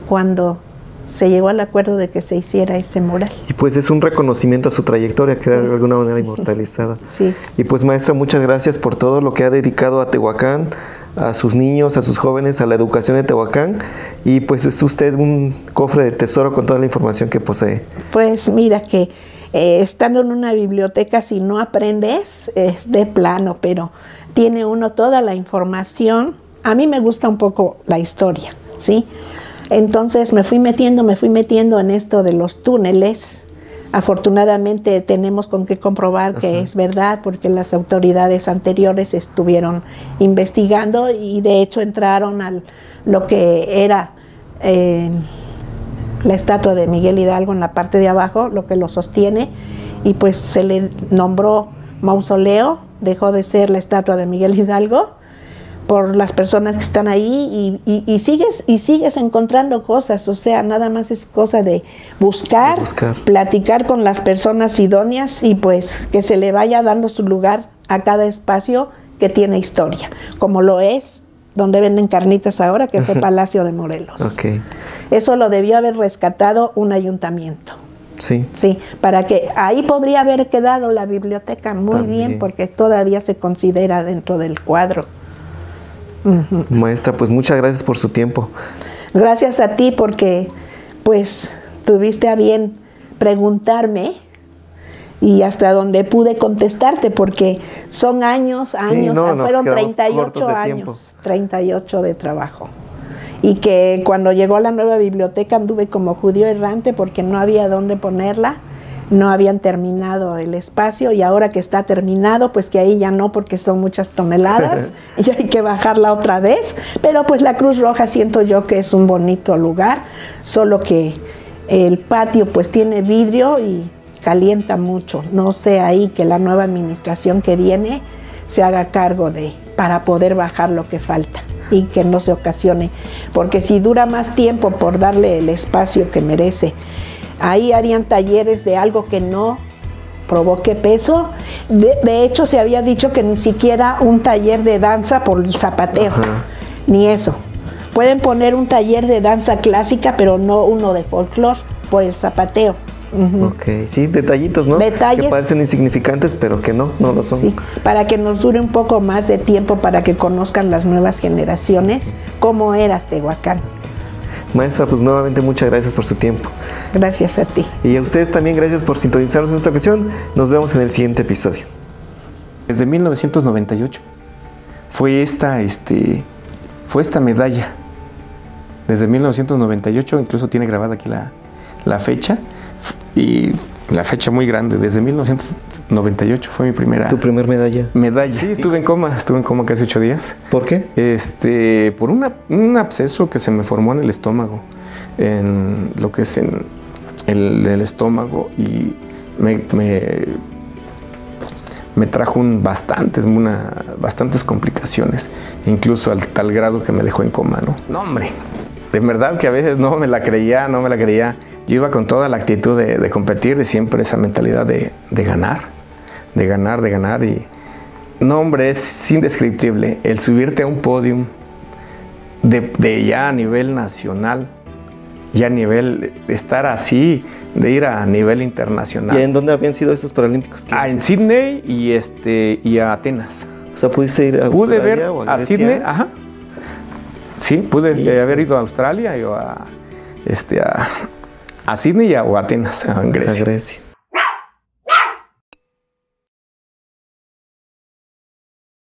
cuando se llegó al acuerdo de que se hiciera ese mural. Y pues es un reconocimiento a su trayectoria, queda de alguna manera inmortalizada. Sí. Y pues maestra, muchas gracias por todo lo que ha dedicado a Tehuacán, a sus niños, a sus jóvenes, a la educación de Tehuacán, y pues es usted un cofre de tesoro con toda la información que posee. Pues mira que estando en una biblioteca, si no aprendes, es de plano, pero tiene uno toda la información. A mí me gusta un poco la historia, ¿sí? Entonces me fui metiendo en esto de los túneles. Afortunadamente tenemos con qué comprobar que es verdad, porque las autoridades anteriores estuvieron investigando y de hecho entraron a lo que era la estatua de Miguel Hidalgo en la parte de abajo, lo que lo sostiene, y pues se le nombró mausoleo, dejó de ser la estatua de Miguel Hidalgo por las personas que están ahí, y sigues encontrando cosas. O sea, nada más es cosa de buscar, platicar con las personas idóneas, y pues que se le vaya dando su lugar a cada espacio que tiene historia, como lo es donde venden carnitas ahora, que fue Palacio de Morelos. Eso lo debió haber rescatado un ayuntamiento. Sí. Sí, para que ahí podría haber quedado la biblioteca muy bien, porque todavía se considera dentro del cuadro. Maestra, pues muchas gracias por su tiempo. Gracias a ti, porque pues tuviste a bien preguntarme, y hasta donde pude contestarte, porque son años, fueron 38 años, 38 de trabajo. Y que cuando llegó la nueva biblioteca anduve como judío errante, porque no había dónde ponerla. No habían terminado el espacio, y ahora que está terminado, pues que ahí ya no, porque son muchas toneladas y hay que bajarla otra vez. Pero pues la Cruz Roja siento yo que es un bonito lugar, solo que el patio pues tiene vidrio y calienta mucho. No sé ahí que la nueva administración que viene se haga cargo para poder bajar lo que falta y que no se ocasione, porque si dura más tiempo por darle el espacio que merece, ahí harían talleres de algo que no provoque peso. De hecho, se había dicho que ni siquiera un taller de danza por el zapateo, ni eso. Pueden poner un taller de danza clásica, pero no uno de folclore por el zapateo. Sí, detallitos, ¿no? Detalles. Que parecen insignificantes, pero que no lo son. Sí, para que nos dure un poco más de tiempo, para que conozcan las nuevas generaciones cómo era Tehuacán. Maestra, pues nuevamente muchas gracias por su tiempo. Gracias a ti. Y a ustedes también gracias por sintonizarnos en esta ocasión. Nos vemos en el siguiente episodio. Desde 1998 fue esta medalla. Desde 1998, incluso tiene grabada aquí la fecha, y la fecha muy grande. Desde 1998 fue mi primera... ¿Tu primer medalla? Sí, estuve en coma casi 8 días. ¿Por qué? Por un absceso que se me formó en el estómago, en lo que es en el estómago, y me trajo bastantes complicaciones, incluso al tal grado que me dejó en coma, ¿no? No, hombre, de verdad que a veces no me la creía. Yo iba con toda la actitud de competir, y siempre esa mentalidad de ganar, y no, hombre, es indescriptible el subirte a un podium de ya a nivel nacional ya a nivel, estar así, de ir a nivel internacional. ¿Y en dónde habían sido esos Paralímpicos? En Sydney y a Atenas. O sea, ¿pudiste ir a Pude Australia ver o a a Grecia? Sydney, ajá. Sí, pude haber ido a Australia o a Sydney o a Atenas, en Grecia. A Grecia.